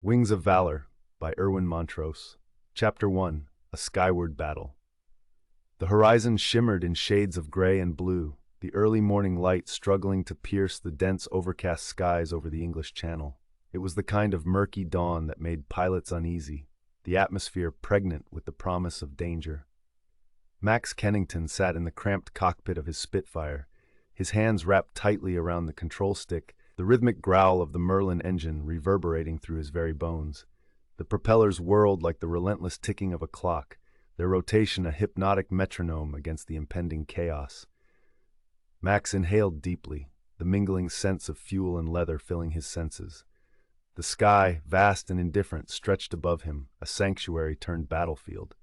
Wings of Valor by Erwin Montrose. Chapter 1. A Skyward Battle. The horizon shimmered in shades of gray and blue, the early morning light struggling to pierce the dense overcast skies over the English Channel. It was the kind of murky dawn that made pilots uneasy, the atmosphere pregnant with the promise of danger. Max Kennington sat in the cramped cockpit of his Spitfire, his hands wrapped tightly around the control stick, the rhythmic growl of the Merlin engine reverberating through his very bones. The propellers whirled like the relentless ticking of a clock, their rotation a hypnotic metronome against the impending chaos. Max inhaled deeply, the mingling scents of fuel and leather filling his senses. The sky, vast and indifferent, stretched above him, a sanctuary turned battlefield.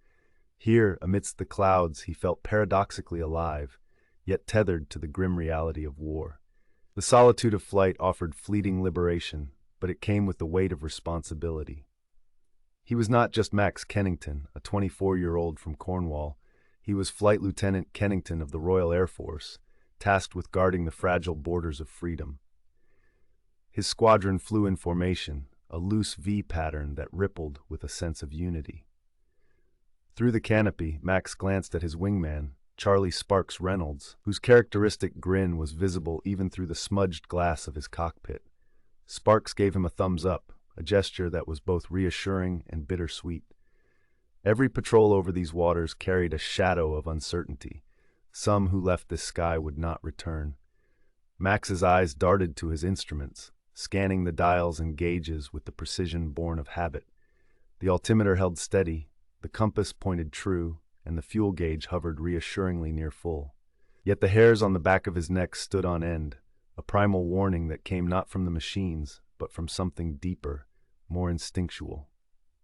Here, amidst the clouds, he felt paradoxically alive, yet tethered to the grim reality of war. The solitude of flight offered fleeting liberation, but it came with the weight of responsibility. He was not just Max Kennington, a 24-year-old from Cornwall. He was Flight Lieutenant Kennington of the Royal Air Force, tasked with guarding the fragile borders of freedom. His squadron flew in formation, a loose V pattern that rippled with a sense of unity. Through the canopy, Max glanced at his wingman, Charlie Sparks Reynolds, whose characteristic grin was visible even through the smudged glass of his cockpit. Sparks gave him a thumbs up, a gesture that was both reassuring and bittersweet. Every patrol over these waters carried a shadow of uncertainty. Some who left this sky would not return. Max's eyes darted to his instruments, scanning the dials and gauges with the precision born of habit. The altimeter held steady, the compass pointed true, and the fuel gauge hovered reassuringly near full. Yet the hairs on the back of his neck stood on end, a primal warning that came not from the machines, but from something deeper, more instinctual.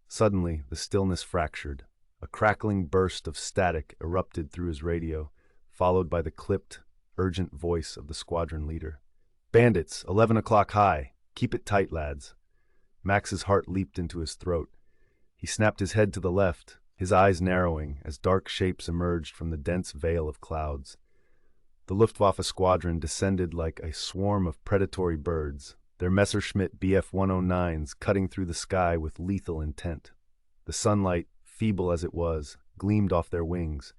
Suddenly, the stillness fractured. A crackling burst of static erupted through his radio, followed by the clipped, urgent voice of the squadron leader. "Bandits, 11 o'clock high. Keep it tight, lads." Max's heart leaped into his throat. He snapped his head to the left, his eyes narrowing as dark shapes emerged from the dense veil of clouds. The Luftwaffe squadron descended like a swarm of predatory birds, their Messerschmitt Bf-109s cutting through the sky with lethal intent. The sunlight, feeble as it was, gleamed off their wings,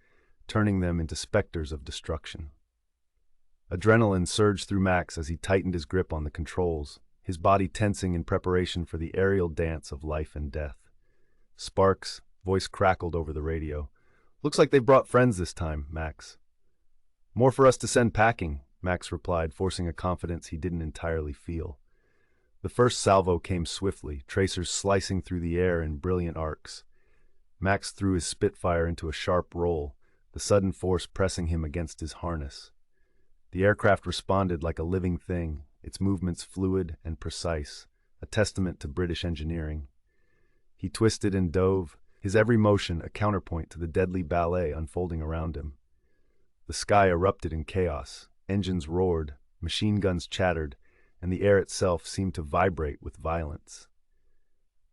turning them into specters of destruction. Adrenaline surged through Max as he tightened his grip on the controls, his body tensing in preparation for the aerial dance of life and death. Sparks' voice crackled over the radio. "Looks like they've brought friends this time, Max." "More for us to send packing," Max replied, forcing a confidence he didn't entirely feel. The first salvo came swiftly, tracers slicing through the air in brilliant arcs. Max threw his Spitfire into a sharp roll, the sudden force pressing him against his harness. The aircraft responded like a living thing, its movements fluid and precise, a testament to British engineering. He twisted and dove, his every motion a counterpoint to the deadly ballet unfolding around him. The sky erupted in chaos, engines roared, machine guns chattered, and the air itself seemed to vibrate with violence.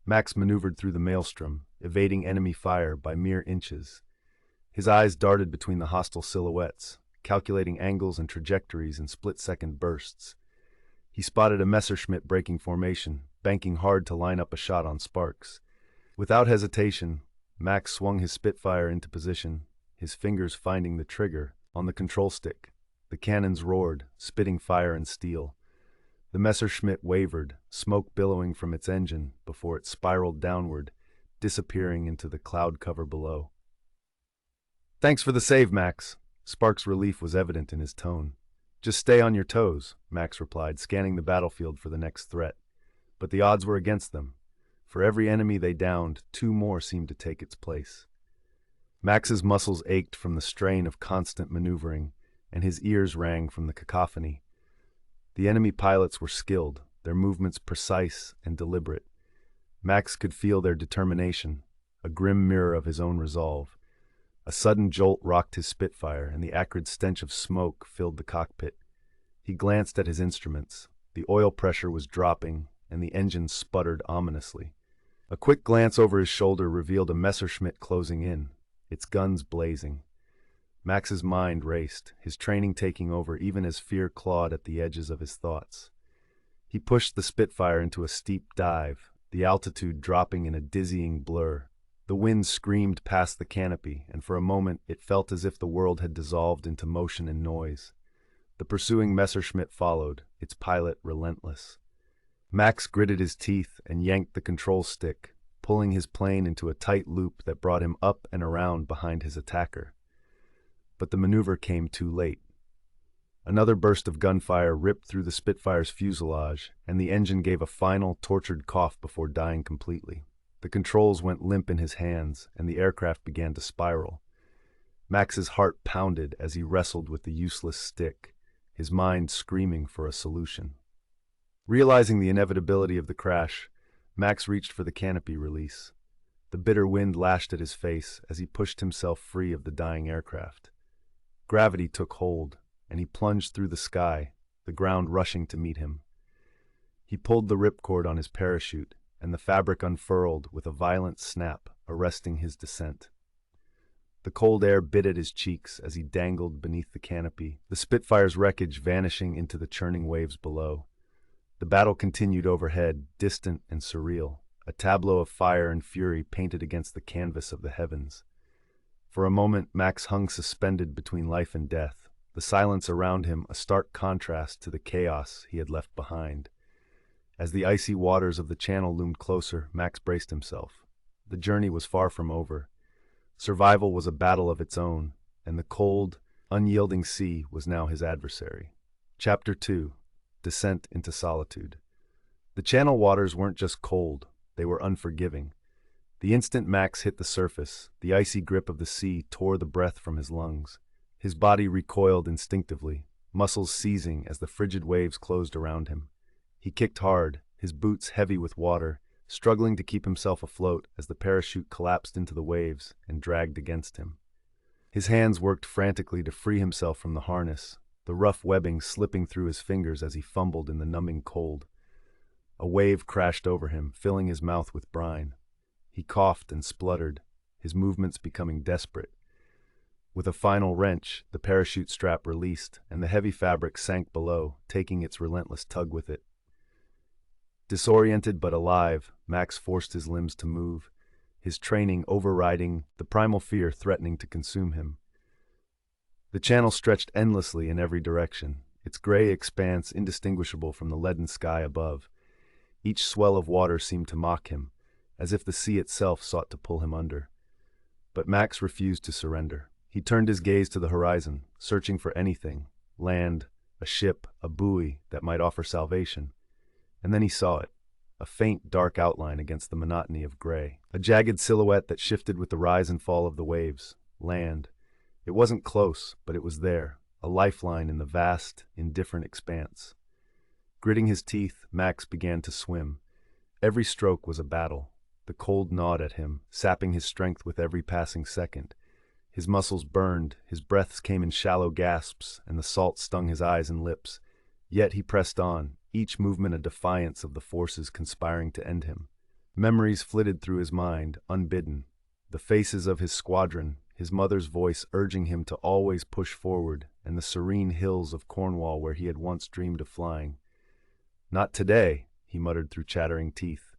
Max maneuvered through the maelstrom, evading enemy fire by mere inches. His eyes darted between the hostile silhouettes, calculating angles and trajectories in split-second bursts. He spotted a Messerschmitt breaking formation, banking hard to line up a shot on Sparks. Without hesitation, Max swung his Spitfire into position, his fingers finding the trigger on the control stick. The cannons roared, spitting fire and steel. The Messerschmitt wavered, smoke billowing from its engine before it spiraled downward, disappearing into the cloud cover below. "Thanks for the save, Max." Sparks' relief was evident in his tone. "Just stay on your toes," Max replied, scanning the battlefield for the next threat. But the odds were against them. For every enemy they downed, two more seemed to take its place. Max's muscles ached from the strain of constant maneuvering, and his ears rang from the cacophony. The enemy pilots were skilled, their movements precise and deliberate. Max could feel their determination, a grim mirror of his own resolve. A sudden jolt rocked his Spitfire, and the acrid stench of smoke filled the cockpit. He glanced at his instruments. The oil pressure was dropping, and the engine sputtered ominously. A quick glance over his shoulder revealed a Messerschmitt closing in, its guns blazing. Max's mind raced, his training taking over even as fear clawed at the edges of his thoughts. He pushed the Spitfire into a steep dive, the altitude dropping in a dizzying blur. The wind screamed past the canopy, and for a moment it felt as if the world had dissolved into motion and noise. The pursuing Messerschmitt followed, its pilot relentless. Max gritted his teeth and yanked the control stick, pulling his plane into a tight loop that brought him up and around behind his attacker. But the maneuver came too late. Another burst of gunfire ripped through the Spitfire's fuselage, and the engine gave a final, tortured cough before dying completely. The controls went limp in his hands, and the aircraft began to spiral. Max's heart pounded as he wrestled with the useless stick, his mind screaming for a solution. Realizing the inevitability of the crash, Max reached for the canopy release. The bitter wind lashed at his face as he pushed himself free of the dying aircraft. Gravity took hold, and he plunged through the sky, the ground rushing to meet him. He pulled the ripcord on his parachute, and the fabric unfurled with a violent snap, arresting his descent. The cold air bit at his cheeks as he dangled beneath the canopy, the Spitfire's wreckage vanishing into the churning waves below. The battle continued overhead, distant and surreal, a tableau of fire and fury painted against the canvas of the heavens. For a moment, Max hung suspended between life and death, the silence around him a stark contrast to the chaos he had left behind. As the icy waters of the channel loomed closer, Max braced himself. The journey was far from over. Survival was a battle of its own, and the cold, unyielding sea was now his adversary. Chapter 2. Descent into Solitude. The channel waters weren't just cold, they were unforgiving. The instant Max hit the surface, the icy grip of the sea tore the breath from his lungs. His body recoiled instinctively, muscles seizing as the frigid waves closed around him. He kicked hard, his boots heavy with water, struggling to keep himself afloat as the parachute collapsed into the waves and dragged against him. His hands worked frantically to free himself from the harness, the rough webbing slipping through his fingers as he fumbled in the numbing cold. A wave crashed over him, filling his mouth with brine. He coughed and spluttered, his movements becoming desperate. With a final wrench, the parachute strap released, and the heavy fabric sank below, taking its relentless tug with it. Disoriented but alive, Max forced his limbs to move, his training overriding the primal fear threatening to consume him. The channel stretched endlessly in every direction, its gray expanse indistinguishable from the leaden sky above. Each swell of water seemed to mock him, as if the sea itself sought to pull him under. But Max refused to surrender. He turned his gaze to the horizon, searching for anything, land, a ship, a buoy that might offer salvation. And then he saw it, a faint, dark outline against the monotony of gray, a jagged silhouette that shifted with the rise and fall of the waves. Land. It wasn't close, but it was there, a lifeline in the vast, indifferent expanse. Gritting his teeth, Max began to swim. Every stroke was a battle. The cold gnawed at him, sapping his strength with every passing second. His muscles burned, his breaths came in shallow gasps, and the salt stung his eyes and lips. Yet he pressed on, each movement a defiance of the forces conspiring to end him. Memories flitted through his mind, unbidden. The faces of his squadron, his mother's voice urging him to always push forward, and the serene hills of Cornwall where he had once dreamed of flying. "Not today," he muttered through chattering teeth.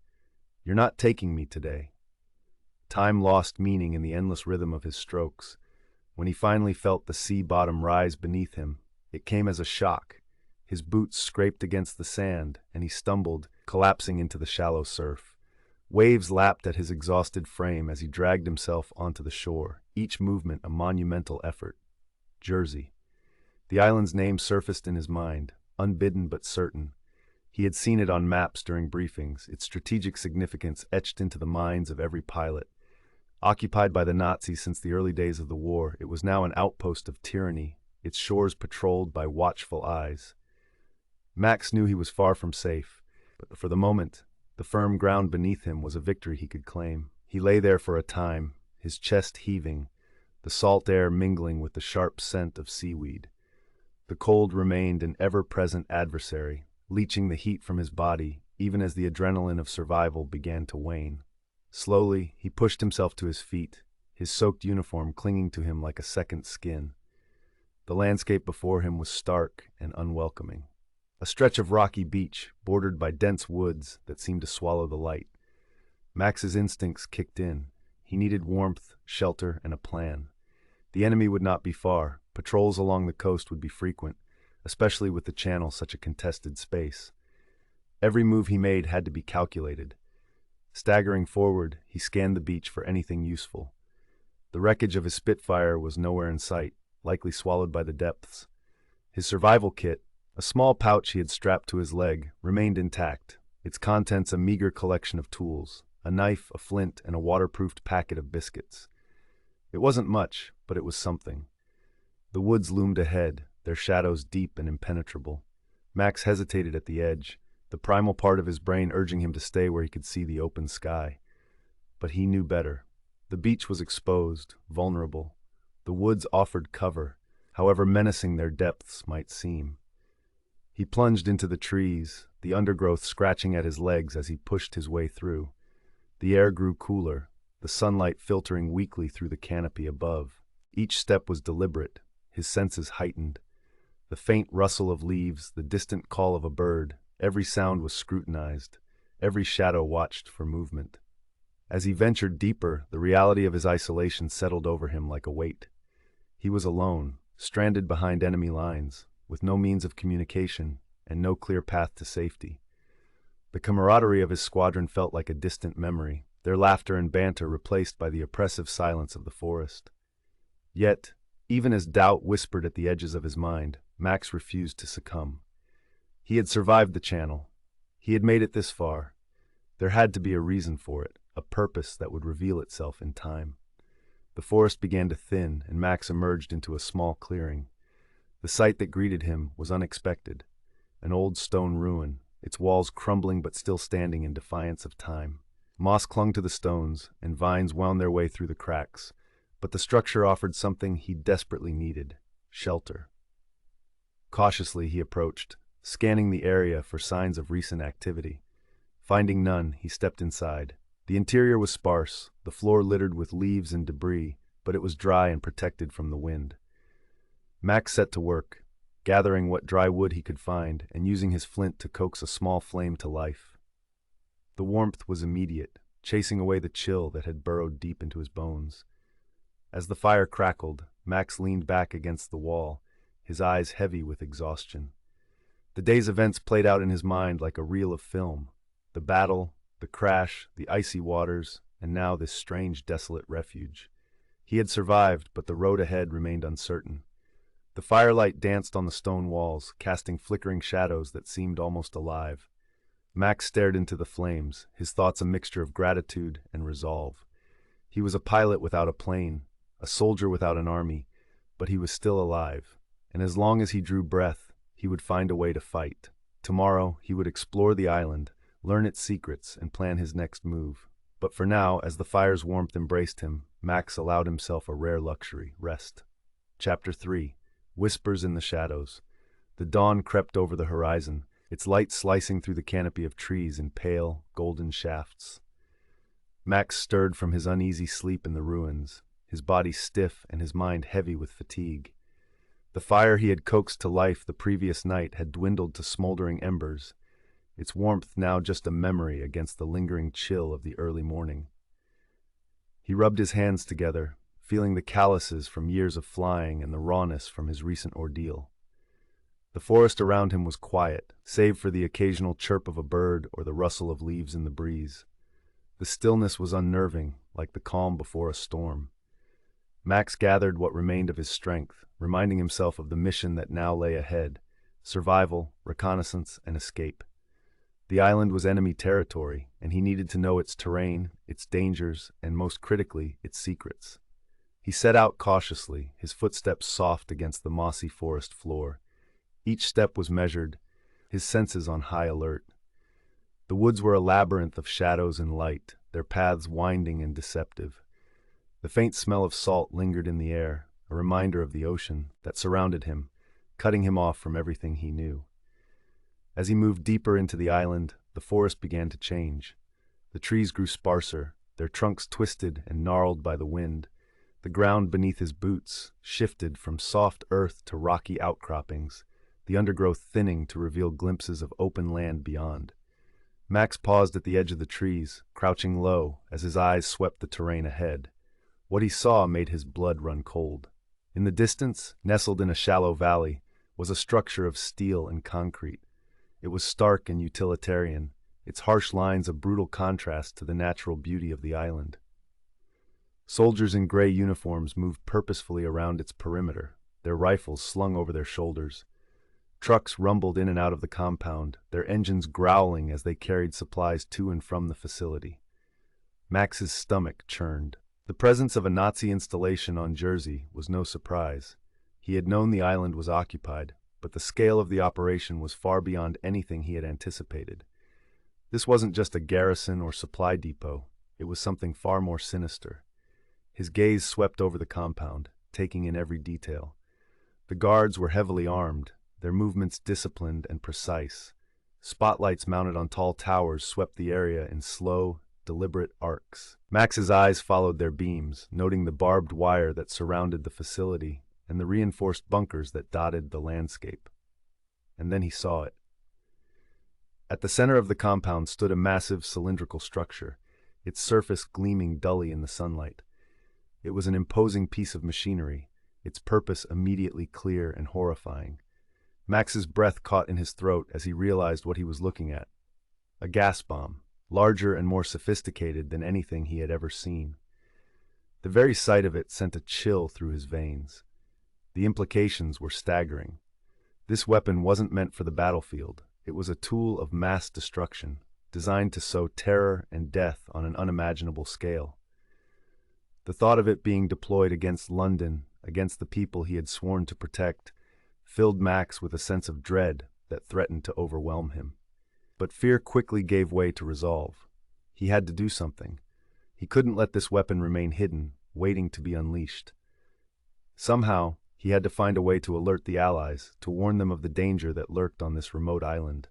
"You're not taking me today." Time lost meaning in the endless rhythm of his strokes. When he finally felt the sea bottom rise beneath him, it came as a shock. His boots scraped against the sand, and he stumbled, collapsing into the shallow surf. Waves lapped at his exhausted frame as he dragged himself onto the shore, each movement a monumental effort. Jersey. The island's name surfaced in his mind, unbidden but certain. He had seen it on maps during briefings, its strategic significance etched into the minds of every pilot. Occupied by the Nazis since the early days of the war, it was now an outpost of tyranny, its shores patrolled by watchful eyes. Max knew he was far from safe, but for the moment, the firm ground beneath him was a victory he could claim. He lay there for a time, his chest heaving, the salt air mingling with the sharp scent of seaweed. The cold remained an ever-present adversary, leaching the heat from his body, even as the adrenaline of survival began to wane. Slowly, he pushed himself to his feet, his soaked uniform clinging to him like a second skin. The landscape before him was stark and unwelcoming. A stretch of rocky beach, bordered by dense woods that seemed to swallow the light. Max's instincts kicked in. He needed warmth, shelter, and a plan. The enemy would not be far. Patrols along the coast would be frequent, especially with the channel such a contested space. Every move he made had to be calculated. Staggering forward, he scanned the beach for anything useful. The wreckage of his Spitfire was nowhere in sight, likely swallowed by the depths. His survival kit, a small pouch he had strapped to his leg, remained intact, its contents a meager collection of tools, a knife, a flint, and a waterproofed packet of biscuits. It wasn't much, but it was something. The woods loomed ahead, their shadows deep and impenetrable. Max hesitated at the edge, the primal part of his brain urging him to stay where he could see the open sky. But he knew better. The beach was exposed, vulnerable. The woods offered cover, however menacing their depths might seem. He plunged into the trees, the undergrowth scratching at his legs as he pushed his way through. The air grew cooler, the sunlight filtering weakly through the canopy above. Each step was deliberate, his senses heightened. The faint rustle of leaves, the distant call of a bird, every sound was scrutinized, every shadow watched for movement. As he ventured deeper, the reality of his isolation settled over him like a weight. He was alone, stranded behind enemy lines, with no means of communication and no clear path to safety. The camaraderie of his squadron felt like a distant memory, their laughter and banter replaced by the oppressive silence of the forest. Yet, even as doubt whispered at the edges of his mind, Max refused to succumb. He had survived the channel. He had made it this far. There had to be a reason for it, a purpose that would reveal itself in time. The forest began to thin, and Max emerged into a small clearing. The sight that greeted him was unexpected. An old stone ruin, its walls crumbling but still standing in defiance of time. Moss clung to the stones, and vines wound their way through the cracks, but the structure offered something he desperately needed: shelter. Cautiously he approached, scanning the area for signs of recent activity. Finding none, he stepped inside. The interior was sparse, the floor littered with leaves and debris, but it was dry and protected from the wind. Max set to work, gathering what dry wood he could find and using his flint to coax a small flame to life. The warmth was immediate, chasing away the chill that had burrowed deep into his bones. As the fire crackled, Max leaned back against the wall, his eyes heavy with exhaustion. The day's events played out in his mind like a reel of film. The battle, the crash, the icy waters, and now this strange, desolate refuge. He had survived, but the road ahead remained uncertain. The firelight danced on the stone walls, casting flickering shadows that seemed almost alive. Max stared into the flames, his thoughts a mixture of gratitude and resolve. He was a pilot without a plane, a soldier without an army, but he was still alive, and as long as he drew breath, he would find a way to fight. Tomorrow, he would explore the island, learn its secrets, and plan his next move. But for now, as the fire's warmth embraced him, Max allowed himself a rare luxury: rest. Chapter 3. Whispers in the Shadows. The dawn crept over the horizon, its light slicing through the canopy of trees in pale, golden shafts. Max stirred from his uneasy sleep in the ruins, his body stiff and his mind heavy with fatigue. The fire he had coaxed to life the previous night had dwindled to smoldering embers, its warmth now just a memory against the lingering chill of the early morning. He rubbed his hands together, feeling the calluses from years of flying and the rawness from his recent ordeal. The forest around him was quiet, save for the occasional chirp of a bird or the rustle of leaves in the breeze. The stillness was unnerving, like the calm before a storm. Max gathered what remained of his strength, reminding himself of the mission that now lay ahead: survival, reconnaissance, and escape. The island was enemy territory, and he needed to know its terrain, its dangers, and most critically, its secrets. He set out cautiously, his footsteps soft against the mossy forest floor. Each step was measured, his senses on high alert. The woods were a labyrinth of shadows and light, their paths winding and deceptive. The faint smell of salt lingered in the air, a reminder of the ocean that surrounded him, cutting him off from everything he knew. As he moved deeper into the island, the forest began to change. The trees grew sparser, their trunks twisted and gnarled by the wind. The ground beneath his boots shifted from soft earth to rocky outcroppings, the undergrowth thinning to reveal glimpses of open land beyond. Max paused at the edge of the trees, crouching low as his eyes swept the terrain ahead. What he saw made his blood run cold. In the distance, nestled in a shallow valley, was a structure of steel and concrete. It was stark and utilitarian, its harsh lines a brutal contrast to the natural beauty of the island. Soldiers in gray uniforms moved purposefully around its perimeter, their rifles slung over their shoulders. Trucks rumbled in and out of the compound, their engines growling as they carried supplies to and from the facility. Max's stomach churned. The presence of a Nazi installation on Jersey was no surprise. He had known the island was occupied, but the scale of the operation was far beyond anything he had anticipated. This wasn't just a garrison or supply depot, it was something far more sinister. His gaze swept over the compound, taking in every detail. The guards were heavily armed, their movements disciplined and precise. Spotlights mounted on tall towers swept the area in slow, deliberate arcs. Max's eyes followed their beams, noting the barbed wire that surrounded the facility and the reinforced bunkers that dotted the landscape. And then he saw it. At the center of the compound stood a massive cylindrical structure, its surface gleaming dully in the sunlight. It was an imposing piece of machinery, its purpose immediately clear and horrifying. Max's breath caught in his throat as he realized what he was looking at. A gas bomb, larger and more sophisticated than anything he had ever seen. The very sight of it sent a chill through his veins. The implications were staggering. This weapon wasn't meant for the battlefield. It was a tool of mass destruction, designed to sow terror and death on an unimaginable scale. The thought of it being deployed against London, against the people he had sworn to protect, filled Max with a sense of dread that threatened to overwhelm him. But fear quickly gave way to resolve. He had to do something. He couldn't let this weapon remain hidden, waiting to be unleashed. Somehow, he had to find a way to alert the Allies, to warn them of the danger that lurked on this remote island.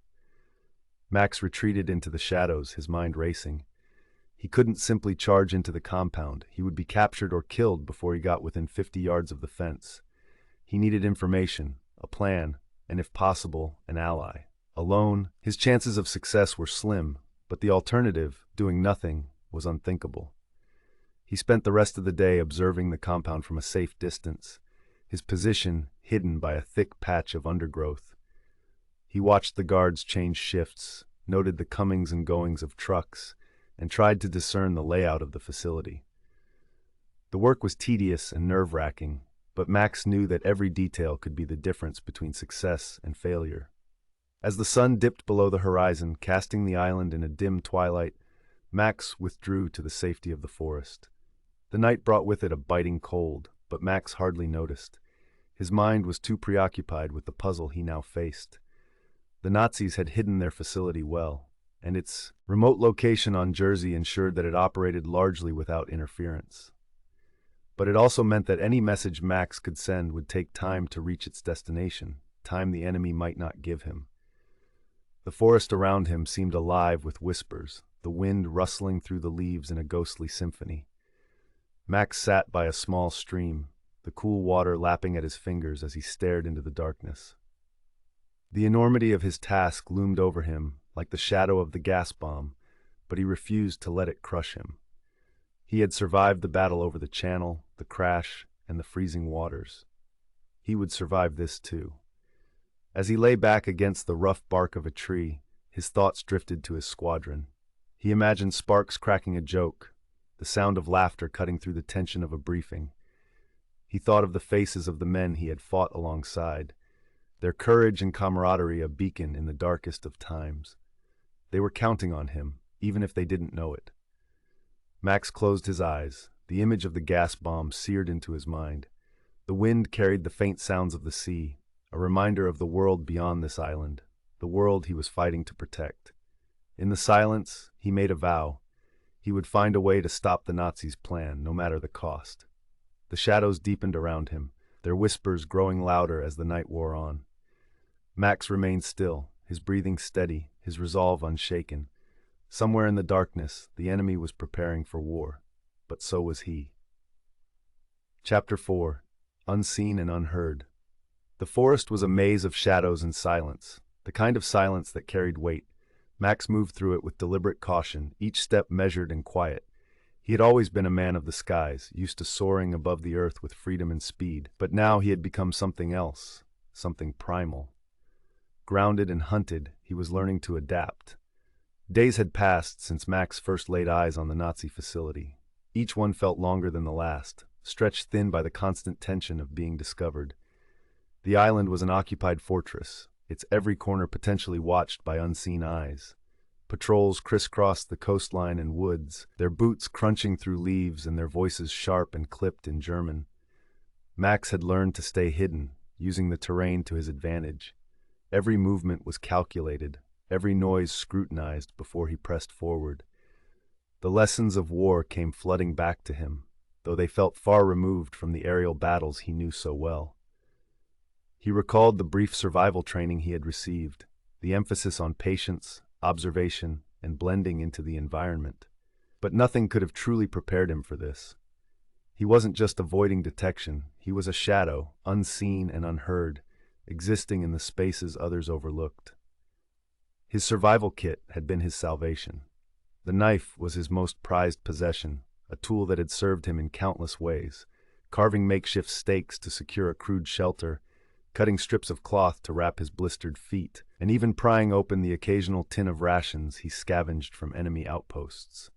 Max retreated into the shadows, his mind racing. He couldn't simply charge into the compound. He would be captured or killed before he got within 50 yards of the fence. He needed information, a plan, and if possible, an ally. Alone, his chances of success were slim, but the alternative, doing nothing, was unthinkable. He spent the rest of the day observing the compound from a safe distance, his position hidden by a thick patch of undergrowth. He watched the guards change shifts, noted the comings and goings of trucks, and tried to discern the layout of the facility. The work was tedious and nerve-wracking, but Max knew that every detail could be the difference between success and failure. As the sun dipped below the horizon, casting the island in a dim twilight, Max withdrew to the safety of the forest. The night brought with it a biting cold, but Max hardly noticed. His mind was too preoccupied with the puzzle he now faced. The Nazis had hidden their facility well, and its remote location on Jersey ensured that it operated largely without interference. But it also meant that any message Max could send would take time to reach its destination, time the enemy might not give him. The forest around him seemed alive with whispers, the wind rustling through the leaves in a ghostly symphony. Max sat by a small stream, the cool water lapping at his fingers as he stared into the darkness. The enormity of his task loomed over him, like the shadow of the gas bomb, but he refused to let it crush him. He had survived the battle over the channel, the crash, and the freezing waters. He would survive this too. As he lay back against the rough bark of a tree, his thoughts drifted to his squadron. He imagined Sparks cracking a joke, the sound of laughter cutting through the tension of a briefing. He thought of the faces of the men he had fought alongside, their courage and camaraderie a beacon in the darkest of times. They were counting on him, even if they didn't know it. Max closed his eyes, the image of the gas bomb seared into his mind. The wind carried the faint sounds of the sea, a reminder of the world beyond this island, the world he was fighting to protect. In the silence, he made a vow. He would find a way to stop the Nazis' plan, no matter the cost. The shadows deepened around him, their whispers growing louder as the night wore on. Max remained still, his breathing steady, his resolve unshaken. Somewhere in the darkness, the enemy was preparing for war, but so was he. Chapter 4. Unseen and Unheard. The forest was a maze of shadows and silence, the kind of silence that carried weight. Max moved through it with deliberate caution, each step measured and quiet. He had always been a man of the skies, used to soaring above the earth with freedom and speed, but now he had become something else, something primal. Grounded and hunted, he was learning to adapt. Days had passed since Max first laid eyes on the Nazi facility. Each one felt longer than the last, stretched thin by the constant tension of being discovered. The island was an occupied fortress, its every corner potentially watched by unseen eyes. Patrols crisscrossed the coastline and woods, their boots crunching through leaves and their voices sharp and clipped in German. Max had learned to stay hidden, using the terrain to his advantage. Every movement was calculated, every noise scrutinized before he pressed forward. The lessons of war came flooding back to him, though they felt far removed from the aerial battles he knew so well. He recalled the brief survival training he had received, the emphasis on patience, observation, and blending into the environment. But nothing could have truly prepared him for this. He wasn't just avoiding detection, he was a shadow, unseen and unheard, existing in the spaces others overlooked. His survival kit had been his salvation. The knife was his most prized possession, a tool that had served him in countless ways, carving makeshift stakes to secure a crude shelter, cutting strips of cloth to wrap his blistered feet, and even prying open the occasional tin of rations he scavenged from enemy outposts.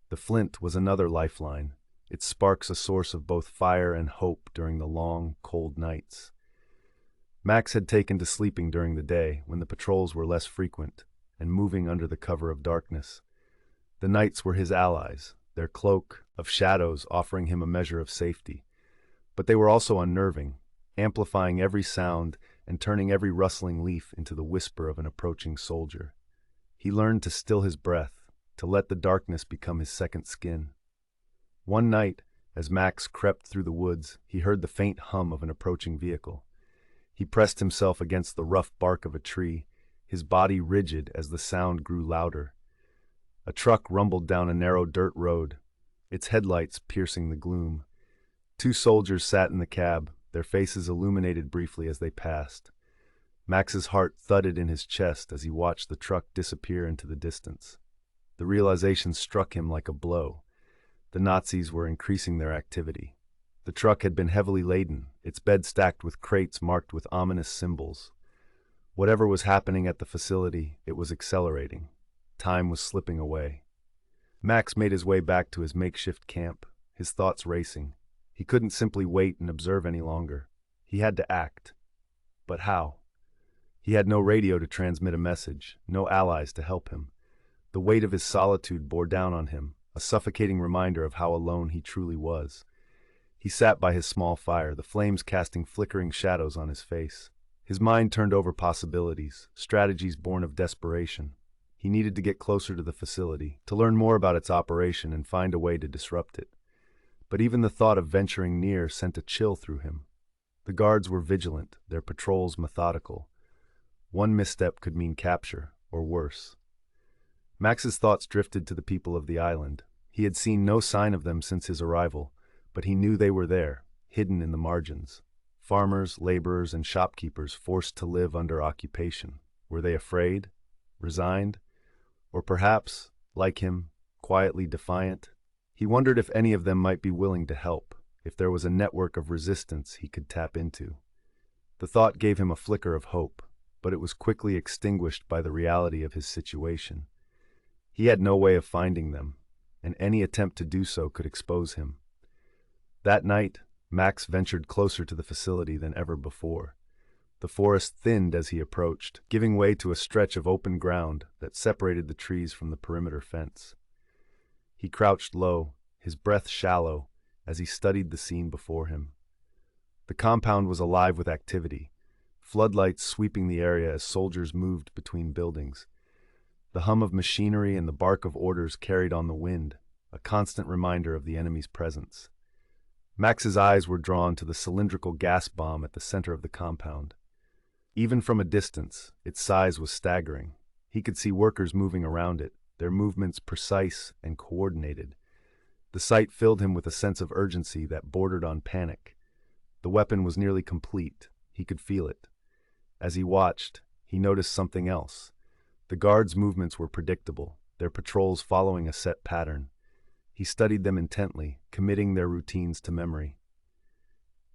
The flint was another lifeline, its sparks a source of both fire and hope during the long, cold nights. Max had taken to sleeping during the day when the patrols were less frequent and moving under the cover of darkness. The nights were his allies, their cloak of shadows offering him a measure of safety. But they were also unnerving, amplifying every sound and turning every rustling leaf into the whisper of an approaching soldier. He learned to still his breath, to let the darkness become his second skin. One night, as Max crept through the woods, he heard the faint hum of an approaching vehicle. He pressed himself against the rough bark of a tree, his body rigid as the sound grew louder. A truck rumbled down a narrow dirt road, its headlights piercing the gloom. Two soldiers sat in the cab, their faces illuminated briefly as they passed. Max's heart thudded in his chest as he watched the truck disappear into the distance. The realization struck him like a blow. The Nazis were increasing their activity. The truck had been heavily laden, its bed stacked with crates marked with ominous symbols. Whatever was happening at the facility, it was accelerating. Time was slipping away. Max made his way back to his makeshift camp, his thoughts racing. He couldn't simply wait and observe any longer. He had to act. But how? He had no radio to transmit a message, no allies to help him. The weight of his solitude bore down on him, a suffocating reminder of how alone he truly was. He sat by his small fire, the flames casting flickering shadows on his face. His mind turned over possibilities, strategies born of desperation. He needed to get closer to the facility, to learn more about its operation and find a way to disrupt it. But even the thought of venturing near sent a chill through him. The guards were vigilant, their patrols methodical. One misstep could mean capture, or worse. Max's thoughts drifted to the people of the island. He had seen no sign of them since his arrival, but he knew they were there, hidden in the margins. Farmers, laborers, and shopkeepers forced to live under occupation. Were they afraid? Resigned? Or perhaps, like him, quietly defiant? He wondered if any of them might be willing to help, if there was a network of resistance he could tap into. The thought gave him a flicker of hope, but it was quickly extinguished by the reality of his situation. He had no way of finding them, and any attempt to do so could expose him. That night, Max ventured closer to the facility than ever before. The forest thinned as he approached, giving way to a stretch of open ground that separated the trees from the perimeter fence. He crouched low, his breath shallow, as he studied the scene before him. The compound was alive with activity, floodlights sweeping the area as soldiers moved between buildings. The hum of machinery and the bark of orders carried on the wind, a constant reminder of the enemy's presence. Max's eyes were drawn to the cylindrical gas bomb at the center of the compound. Even from a distance, its size was staggering. He could see workers moving around it, their movements precise and coordinated. The sight filled him with a sense of urgency that bordered on panic. The weapon was nearly complete. He could feel it. As he watched, he noticed something else. The guards' movements were predictable, their patrols following a set pattern. He studied them intently, committing their routines to memory.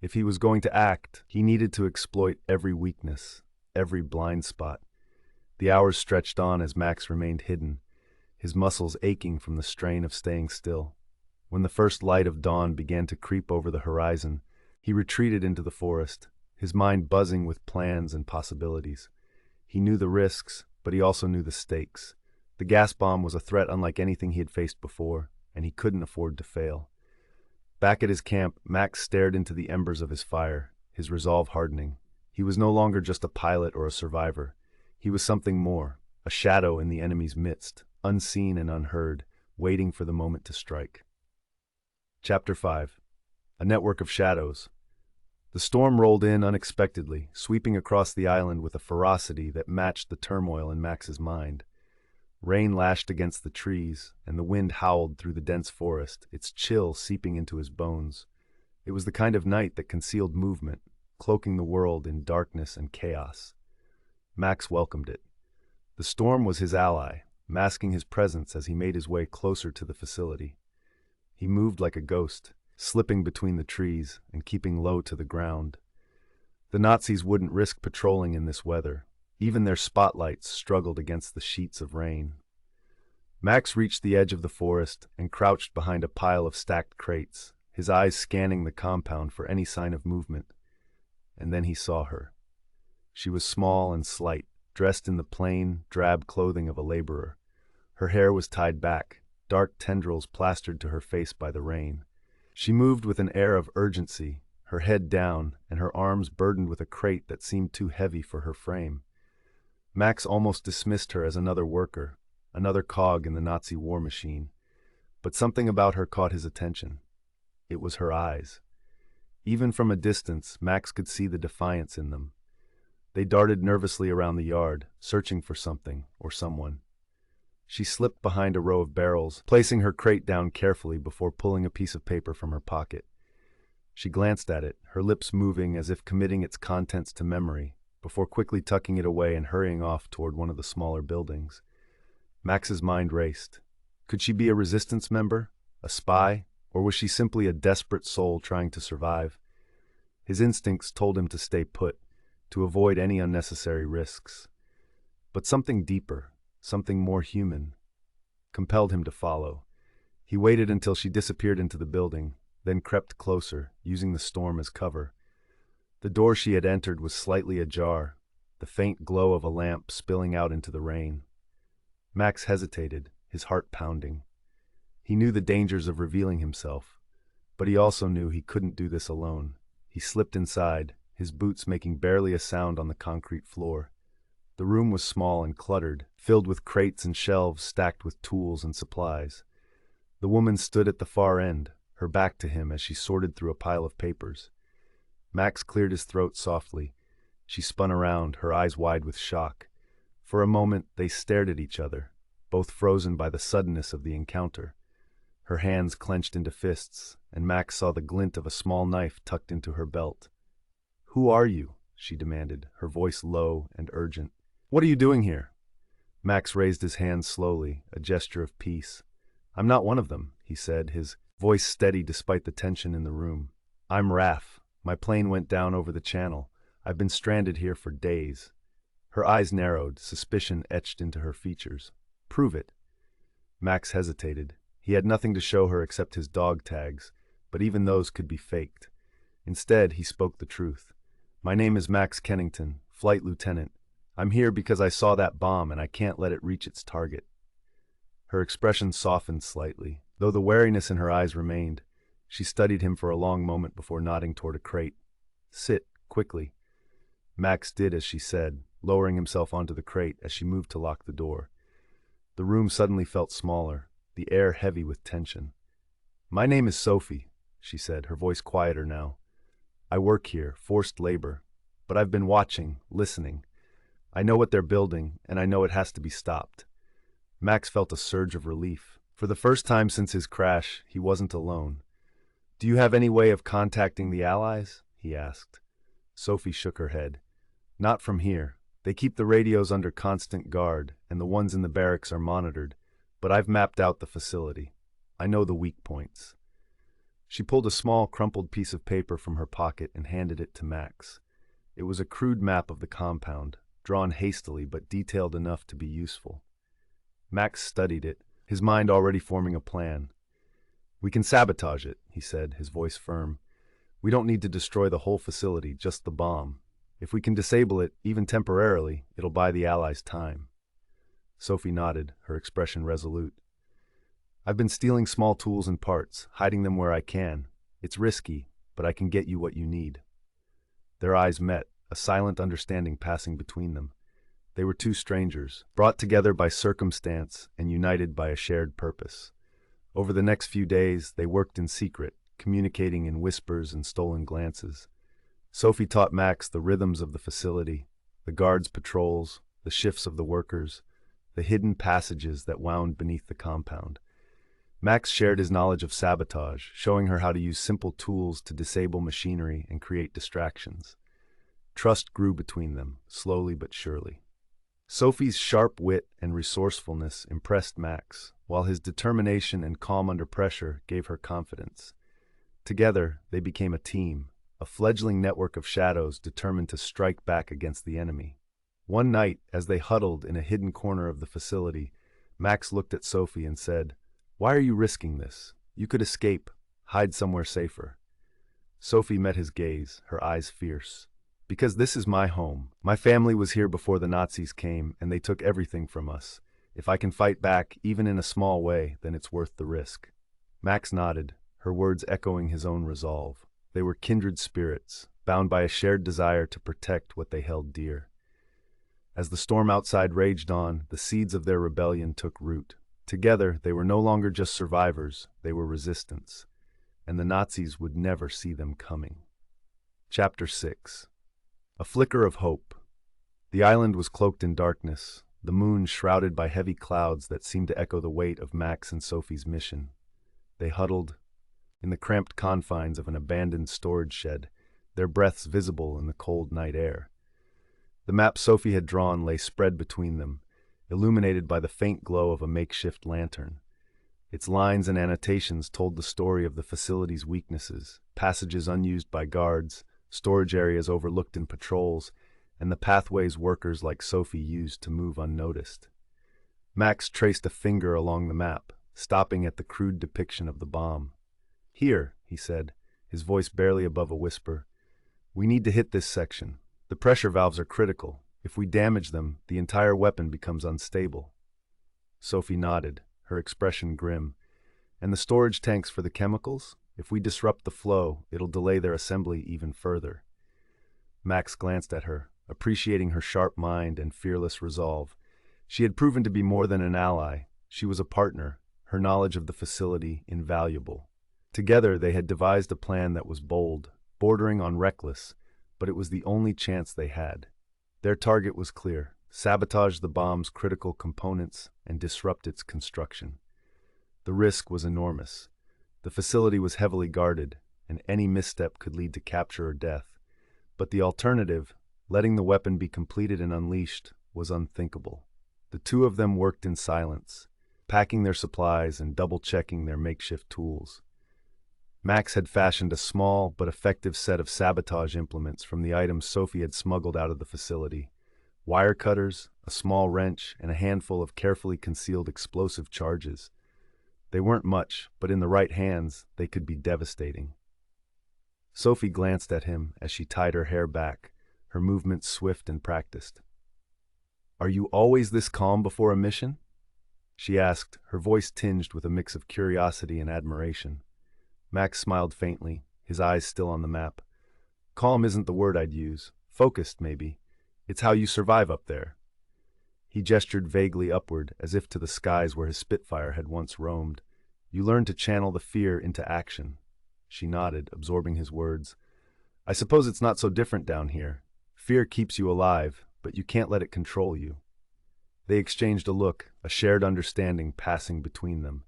If he was going to act, he needed to exploit every weakness, every blind spot. The hours stretched on as Max remained hidden, his muscles aching from the strain of staying still. When the first light of dawn began to creep over the horizon, he retreated into the forest, his mind buzzing with plans and possibilities. He knew the risks, but he also knew the stakes. The gas bomb was a threat unlike anything he had faced before, and he couldn't afford to fail. Back at his camp, Max stared into the embers of his fire, his resolve hardening. He was no longer just a pilot or a survivor. He was something more, a shadow in the enemy's midst, unseen and unheard, waiting for the moment to strike. Chapter 5. A Network of Shadows. The storm rolled in unexpectedly, sweeping across the island with a ferocity that matched the turmoil in Max's mind. Rain lashed against the trees, and the wind howled through the dense forest, its chill seeping into his bones. It was the kind of night that concealed movement, cloaking the world in darkness and chaos. Max welcomed it. The storm was his ally, masking his presence as he made his way closer to the facility. He moved like a ghost, slipping between the trees and keeping low to the ground. The Nazis wouldn't risk patrolling in this weather. Even their spotlights struggled against the sheets of rain. Max reached the edge of the forest and crouched behind a pile of stacked crates, his eyes scanning the compound for any sign of movement. And then he saw her. She was small and slight, dressed in the plain, drab clothing of a laborer. Her hair was tied back, dark tendrils plastered to her face by the rain. She moved with an air of urgency, her head down and her arms burdened with a crate that seemed too heavy for her frame. Max almost dismissed her as another worker, another cog in the Nazi war machine. But something about her caught his attention. It was her eyes. Even from a distance, Max could see the defiance in them. They darted nervously around the yard, searching for something or someone. She slipped behind a row of barrels, placing her crate down carefully before pulling a piece of paper from her pocket. She glanced at it, her lips moving as if committing its contents to memory, before quickly tucking it away and hurrying off toward one of the smaller buildings. Max's mind raced. Could she be a resistance member, a spy, or was she simply a desperate soul trying to survive? His instincts told him to stay put, to avoid any unnecessary risks. But something deeper, something more human, compelled him to follow. He waited until she disappeared into the building, then crept closer, using the storm as cover. The door she had entered was slightly ajar, the faint glow of a lamp spilling out into the rain. Max hesitated, his heart pounding. He knew the dangers of revealing himself, but he also knew he couldn't do this alone. He slipped inside, his boots making barely a sound on the concrete floor. The room was small and cluttered, filled with crates and shelves stacked with tools and supplies. The woman stood at the far end, her back to him as she sorted through a pile of papers. Max cleared his throat softly. She spun around, her eyes wide with shock. For a moment, they stared at each other, both frozen by the suddenness of the encounter. Her hands clenched into fists, and Max saw the glint of a small knife tucked into her belt. "Who are you?" she demanded, her voice low and urgent. "What are you doing here?" Max raised his hands slowly, a gesture of peace. "I'm not one of them," he said, his voice steady despite the tension in the room. "I'm Raf. My plane went down over the channel. I've been stranded here for days." Her eyes narrowed, suspicion etched into her features. "Prove it." Max hesitated. He had nothing to show her except his dog tags, but even those could be faked. Instead, he spoke the truth. "My name is Max Kennington, flight lieutenant. I'm here because I saw that bomb and I can't let it reach its target." Her expression softened slightly, though the wariness in her eyes remained. She studied him for a long moment before nodding toward a crate. "Sit, quickly." Max did as she said, lowering himself onto the crate as she moved to lock the door. The room suddenly felt smaller, the air heavy with tension. "My name is Sophie," she said, her voice quieter now. "I work here, forced labor, but I've been watching, listening. I know what they're building, and I know it has to be stopped." Max felt a surge of relief. For the first time since his crash, he wasn't alone. "Do you have any way of contacting the Allies?" he asked. Sophie shook her head. "Not from here. They keep the radios under constant guard, and the ones in the barracks are monitored, but I've mapped out the facility. I know the weak points." She pulled a small, crumpled piece of paper from her pocket and handed it to Max. It was a crude map of the compound, drawn hastily but detailed enough to be useful. Max studied it, his mind already forming a plan. "We can sabotage it," he said, his voice firm. "We don't need to destroy the whole facility, just the bomb. If we can disable it, even temporarily, it'll buy the Allies time." Sophie nodded, her expression resolute. "I've been stealing small tools and parts, hiding them where I can. It's risky, but I can get you what you need." Their eyes met, a silent understanding passing between them. They were two strangers, brought together by circumstance and united by a shared purpose. Over the next few days, they worked in secret, communicating in whispers and stolen glances. Sophie taught Max the rhythms of the facility, the guards' patrols, the shifts of the workers, the hidden passages that wound beneath the compound. Max shared his knowledge of sabotage, showing her how to use simple tools to disable machinery and create distractions. Trust grew between them, slowly but surely. Sophie's sharp wit and resourcefulness impressed Max, while his determination and calm under pressure gave her confidence. Together, they became a team, a fledgling network of shadows determined to strike back against the enemy. One night, as they huddled in a hidden corner of the facility, Max looked at Sophie and said, "Why are you risking this? You could escape, hide somewhere safer." Sophie met his gaze, her eyes fierce. "Because this is my home. My family was here before the Nazis came, and they took everything from us. If I can fight back, even in a small way, then it's worth the risk." Max nodded, her words echoing his own resolve. They were kindred spirits, bound by a shared desire to protect what they held dear. As the storm outside raged on, the seeds of their rebellion took root. Together, they were no longer just survivors, they were resistance. And the Nazis would never see them coming. Chapter 6. A flicker of hope. The island was cloaked in darkness, the moon shrouded by heavy clouds that seemed to echo the weight of Max and Sophie's mission. They huddled in the cramped confines of an abandoned storage shed, their breaths visible in the cold night air. The map Sophie had drawn lay spread between them, illuminated by the faint glow of a makeshift lantern. Its lines and annotations told the story of the facility's weaknesses, passages unused by guards, storage areas overlooked in patrols, and the pathways workers like Sophie used to move unnoticed. Max traced a finger along the map, stopping at the crude depiction of the bomb. "Here," he said, his voice barely above a whisper. "We need to hit this section. The pressure valves are critical. If we damage them, the entire weapon becomes unstable." Sophie nodded, her expression grim. "And the storage tanks for the chemicals? If we disrupt the flow, it'll delay their assembly even further." Max glanced at her, appreciating her sharp mind and fearless resolve. She had proven to be more than an ally. She was a partner, her knowledge of the facility invaluable. Together, they had devised a plan that was bold, bordering on reckless, but it was the only chance they had. Their target was clear: sabotage the bomb's critical components and disrupt its construction. The risk was enormous. The facility was heavily guarded, and any misstep could lead to capture or death. But the alternative, letting the weapon be completed and unleashed, was unthinkable. The two of them worked in silence, packing their supplies and double-checking their makeshift tools. Max had fashioned a small but effective set of sabotage implements from the items Sophie had smuggled out of the facility: wire cutters, a small wrench, and a handful of carefully concealed explosive charges. They weren't much, but in the right hands, they could be devastating. Sophie glanced at him as she tied her hair back, her movements swift and practiced. "Are you always this calm before a mission?" she asked, her voice tinged with a mix of curiosity and admiration. Max smiled faintly, his eyes still on the map. "Calm isn't the word I'd use. Focused, maybe. It's how you survive up there." He gestured vaguely upward, as if to the skies where his Spitfire had once roamed. "You learn to channel the fear into action." She nodded, absorbing his words. "I suppose it's not so different down here. Fear keeps you alive, but you can't let it control you." They exchanged a look, a shared understanding passing between them.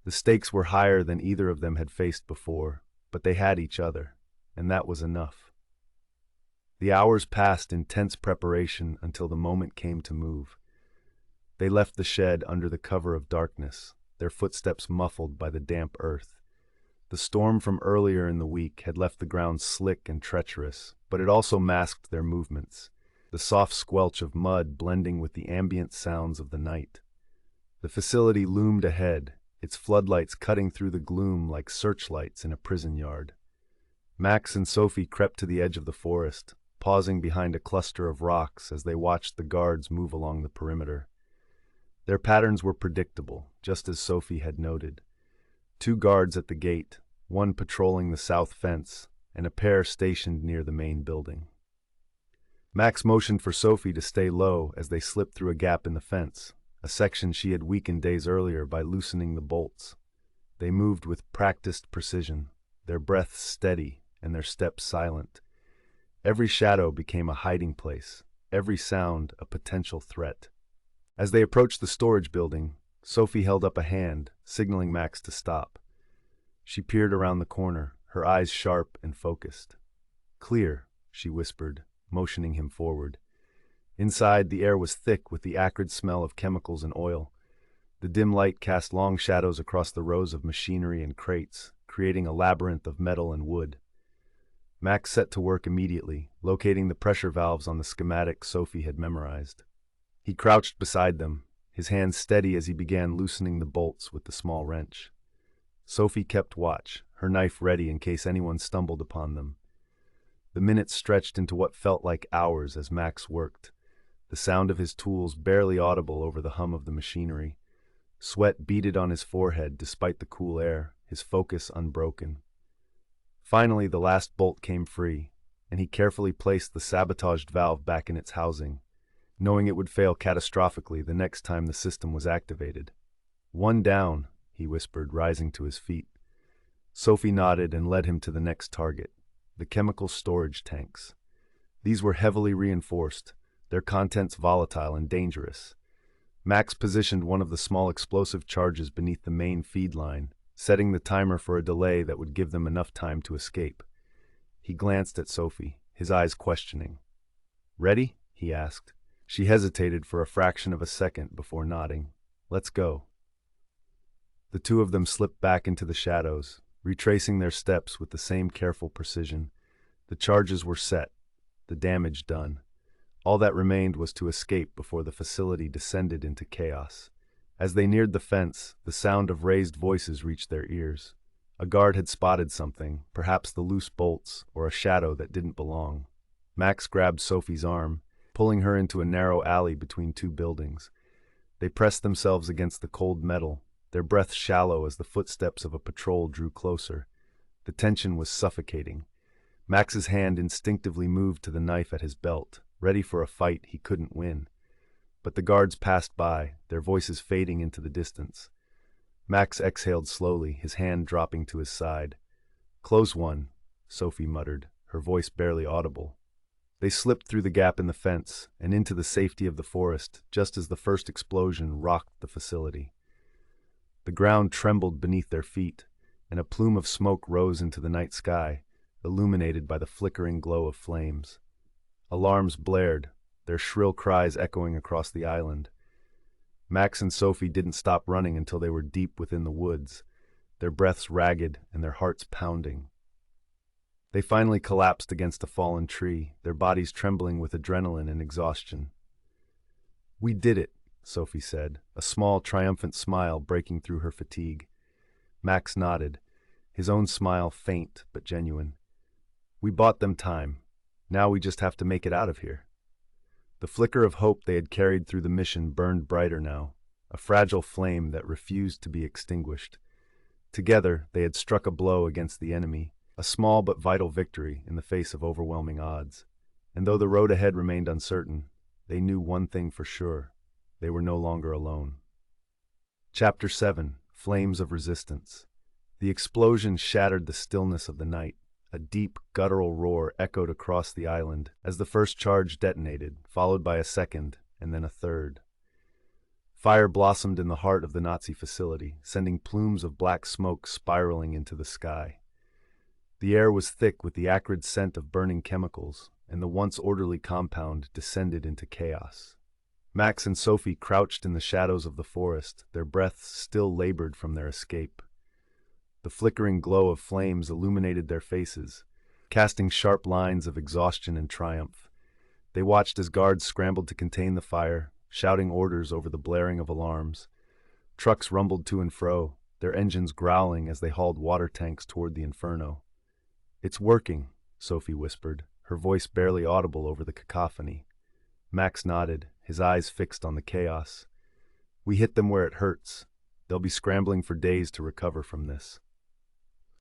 The stakes were higher than either of them had faced before, but they had each other, and that was enough. The hours passed in tense preparation until the moment came to move. They left the shed under the cover of darkness, their footsteps muffled by the damp earth. The storm from earlier in the week had left the ground slick and treacherous, but it also masked their movements, the soft squelch of mud blending with the ambient sounds of the night. The facility loomed ahead, its floodlights cutting through the gloom like searchlights in a prison yard. Max and Sophie crept to the edge of the forest, pausing behind a cluster of rocks as they watched the guards move along the perimeter. Their patterns were predictable, just as Sophie had noted. 2 guards at the gate, one patrolling the south fence, and a pair stationed near the main building. Max motioned for Sophie to stay low as they slipped through a gap in the fence, a section she had weakened days earlier by loosening the bolts. They moved with practiced precision, their breaths steady and their steps silent. Every shadow became a hiding place, every sound a potential threat. As they approached the storage building, Sophie held up a hand, signaling Max to stop. She peered around the corner, her eyes sharp and focused. "Clear," she whispered, motioning him forward. Inside, the air was thick with the acrid smell of chemicals and oil. The dim light cast long shadows across the rows of machinery and crates, creating a labyrinth of metal and wood. Max set to work immediately, locating the pressure valves on the schematic Sophie had memorized. He crouched beside them, his hands steady as he began loosening the bolts with the small wrench. Sophie kept watch, her knife ready in case anyone stumbled upon them. The minutes stretched into what felt like hours as Max worked, the sound of his tools barely audible over the hum of the machinery. Sweat beaded on his forehead despite the cool air, his focus unbroken. Finally, the last bolt came free, and he carefully placed the sabotaged valve back in its housing, knowing it would fail catastrophically the next time the system was activated. "One down," he whispered, rising to his feet. Sophie nodded and led him to the next target, the chemical storage tanks. These were heavily reinforced, their contents volatile and dangerous. Max positioned one of the small explosive charges beneath the main feed line, setting the timer for a delay that would give them enough time to escape. He glanced at Sophie, his eyes questioning. "Ready?" he asked. She hesitated for a fraction of a second before nodding. "Let's go." The 2 of them slipped back into the shadows, retracing their steps with the same careful precision. The charges were set, the damage done. All that remained was to escape before the facility descended into chaos. As they neared the fence, the sound of raised voices reached their ears. A guard had spotted something, perhaps the loose bolts or a shadow that didn't belong. Max grabbed Sophie's arm, pulling her into a narrow alley between 2 buildings. They pressed themselves against the cold metal, their breaths shallow as the footsteps of a patrol drew closer. The tension was suffocating. Max's hand instinctively moved to the knife at his belt, ready for a fight he couldn't win. But the guards passed by, their voices fading into the distance. Max exhaled slowly, his hand dropping to his side. "Close one," Sophie muttered, her voice barely audible. They slipped through the gap in the fence and into the safety of the forest just as the first explosion rocked the facility. The ground trembled beneath their feet, and a plume of smoke rose into the night sky, illuminated by the flickering glow of flames. Alarms blared, their shrill cries echoing across the island. Max and Sophie didn't stop running until they were deep within the woods, their breaths ragged and their hearts pounding. They finally collapsed against a fallen tree, their bodies trembling with adrenaline and exhaustion. "We did it," Sophie said, a small, triumphant smile breaking through her fatigue. Max nodded, his own smile faint but genuine. "We bought them time. Now we just have to make it out of here." The flicker of hope they had carried through the mission burned brighter now, a fragile flame that refused to be extinguished. Together, they had struck a blow against the enemy, a small but vital victory in the face of overwhelming odds. And though the road ahead remained uncertain, they knew one thing for sure: they were no longer alone. Chapter 7: Flames of Resistance. The explosion shattered the stillness of the night. A deep, guttural roar echoed across the island as the first charge detonated, followed by a second, and then a third. Fire blossomed in the heart of the Nazi facility, sending plumes of black smoke spiraling into the sky. The air was thick with the acrid scent of burning chemicals, and the once orderly compound descended into chaos. Max and Sophie crouched in the shadows of the forest, their breaths still labored from their escape. The flickering glow of flames illuminated their faces, casting sharp lines of exhaustion and triumph. They watched as guards scrambled to contain the fire, shouting orders over the blaring of alarms. Trucks rumbled to and fro, their engines growling as they hauled water tanks toward the inferno. "It's working," Sophie whispered, her voice barely audible over the cacophony. Max nodded, his eyes fixed on the chaos. "We hit them where it hurts. They'll be scrambling for days to recover from this."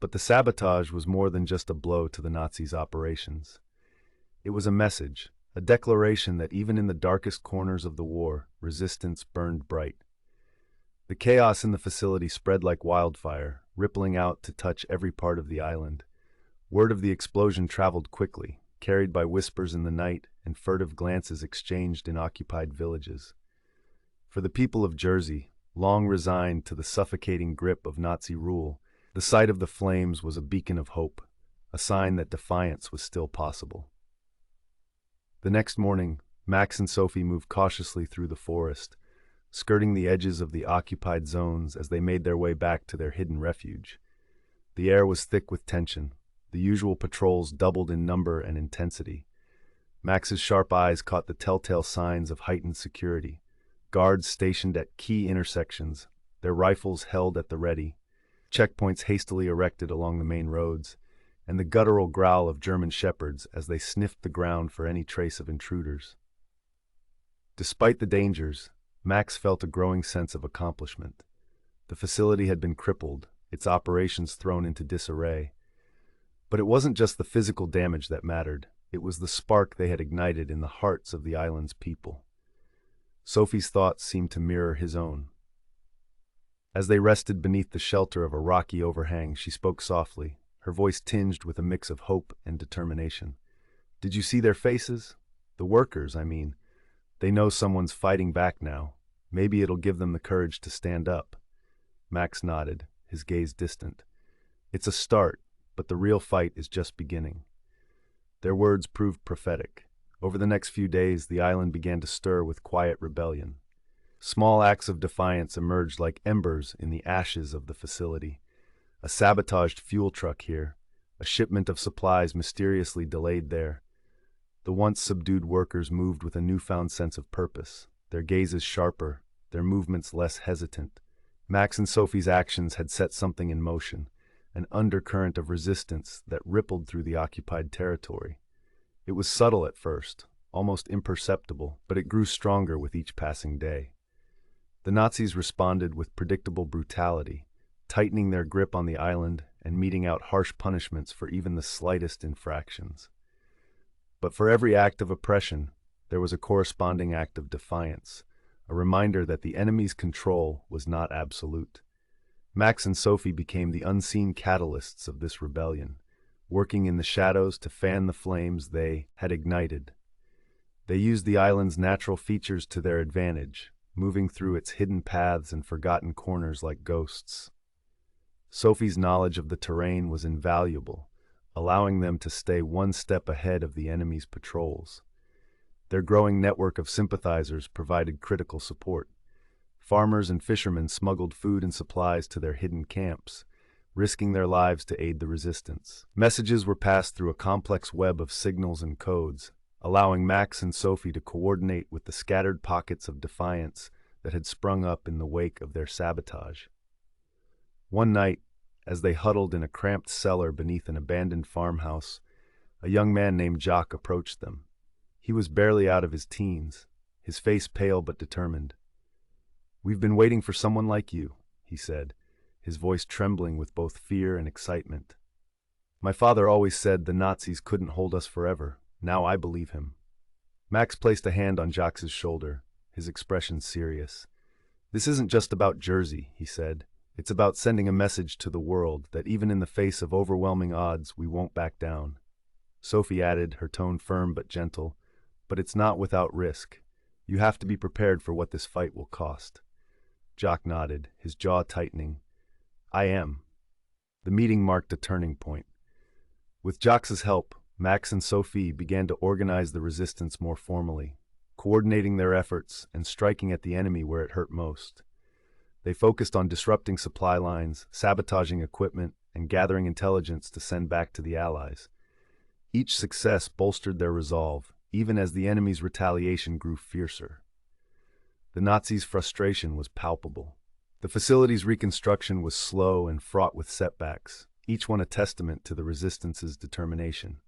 But the sabotage was more than just a blow to the Nazis' operations. It was a message, a declaration that even in the darkest corners of the war, resistance burned bright. The chaos in the facility spread like wildfire, rippling out to touch every part of the island. Word of the explosion traveled quickly, carried by whispers in the night and furtive glances exchanged in occupied villages. For the people of Jersey, long resigned to the suffocating grip of Nazi rule, the sight of the flames was a beacon of hope, a sign that defiance was still possible. The next morning, Max and Sophie moved cautiously through the forest, skirting the edges of the occupied zones as they made their way back to their hidden refuge. The air was thick with tension. The usual patrols doubled in number and intensity. Max's sharp eyes caught the telltale signs of heightened security. Guards stationed at key intersections, their rifles held at the ready, checkpoints hastily erected along the main roads, and the guttural growl of German shepherds as they sniffed the ground for any trace of intruders. Despite the dangers, Max felt a growing sense of accomplishment. The facility had been crippled, its operations thrown into disarray. But it wasn't just the physical damage that mattered, it was the spark they had ignited in the hearts of the island's people. Sophie's thoughts seemed to mirror his own. As they rested beneath the shelter of a rocky overhang, she spoke softly, her voice tinged with a mix of hope and determination. "Did you see their faces? The workers, I mean. They know someone's fighting back now. Maybe it'll give them the courage to stand up." Max nodded, his gaze distant. "It's a start, but the real fight is just beginning." Their words proved prophetic. Over the next few days, the island began to stir with quiet rebellion. Small acts of defiance emerged like embers in the ashes of the facility. A sabotaged fuel truck here, a shipment of supplies mysteriously delayed there. The once subdued workers moved with a newfound sense of purpose, their gazes sharper, their movements less hesitant. Max and Sophie's actions had set something in motion, an undercurrent of resistance that rippled through the occupied territory. It was subtle at first, almost imperceptible, but it grew stronger with each passing day. The Nazis responded with predictable brutality, tightening their grip on the island and meting out harsh punishments for even the slightest infractions. But for every act of oppression, there was a corresponding act of defiance, a reminder that the enemy's control was not absolute. Max and Sophie became the unseen catalysts of this rebellion, working in the shadows to fan the flames they had ignited. They used the island's natural features to their advantage, moving through its hidden paths and forgotten corners like ghosts. Sophie's knowledge of the terrain was invaluable, allowing them to stay one step ahead of the enemy's patrols. Their growing network of sympathizers provided critical support. Farmers and fishermen smuggled food and supplies to their hidden camps, risking their lives to aid the resistance. Messages were passed through a complex web of signals and codes, allowing Max and Sophie to coordinate with the scattered pockets of defiance that had sprung up in the wake of their sabotage. One night, as they huddled in a cramped cellar beneath an abandoned farmhouse, a young man named Jacques approached them. He was barely out of his teens, his face pale but determined. "We've been waiting for someone like you," he said, his voice trembling with both fear and excitement. "My father always said the Nazis couldn't hold us forever. Now I believe him." Max placed a hand on Jacques' shoulder, his expression serious. "This isn't just about Jersey," he said. "It's about sending a message to the world that even in the face of overwhelming odds, we won't back down." Sophie added, her tone firm but gentle, "But it's not without risk. You have to be prepared for what this fight will cost." Jacques nodded, his jaw tightening. "I am." The meeting marked a turning point. With Jacques' help, Max and Sophie began to organize the resistance more formally, coordinating their efforts and striking at the enemy where it hurt most. They focused on disrupting supply lines, sabotaging equipment, and gathering intelligence to send back to the Allies. Each success bolstered their resolve, even as the enemy's retaliation grew fiercer. The Nazis' frustration was palpable. The facility's reconstruction was slow and fraught with setbacks, each one a testament to the resistance's determination.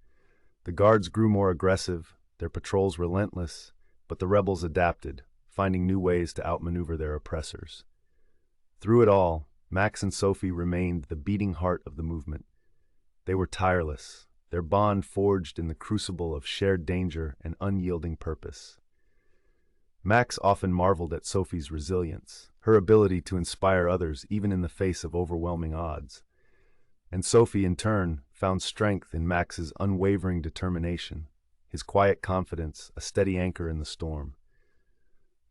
The guards grew more aggressive, their patrols relentless, but the rebels adapted, finding new ways to outmaneuver their oppressors. Through it all, Max and Sophie remained the beating heart of the movement. They were tireless, their bond forged in the crucible of shared danger and unyielding purpose. Max often marveled at Sophie's resilience, her ability to inspire others even in the face of overwhelming odds. And Sophie, in turn, found strength in Max's unwavering determination, his quiet confidence a steady anchor in the storm.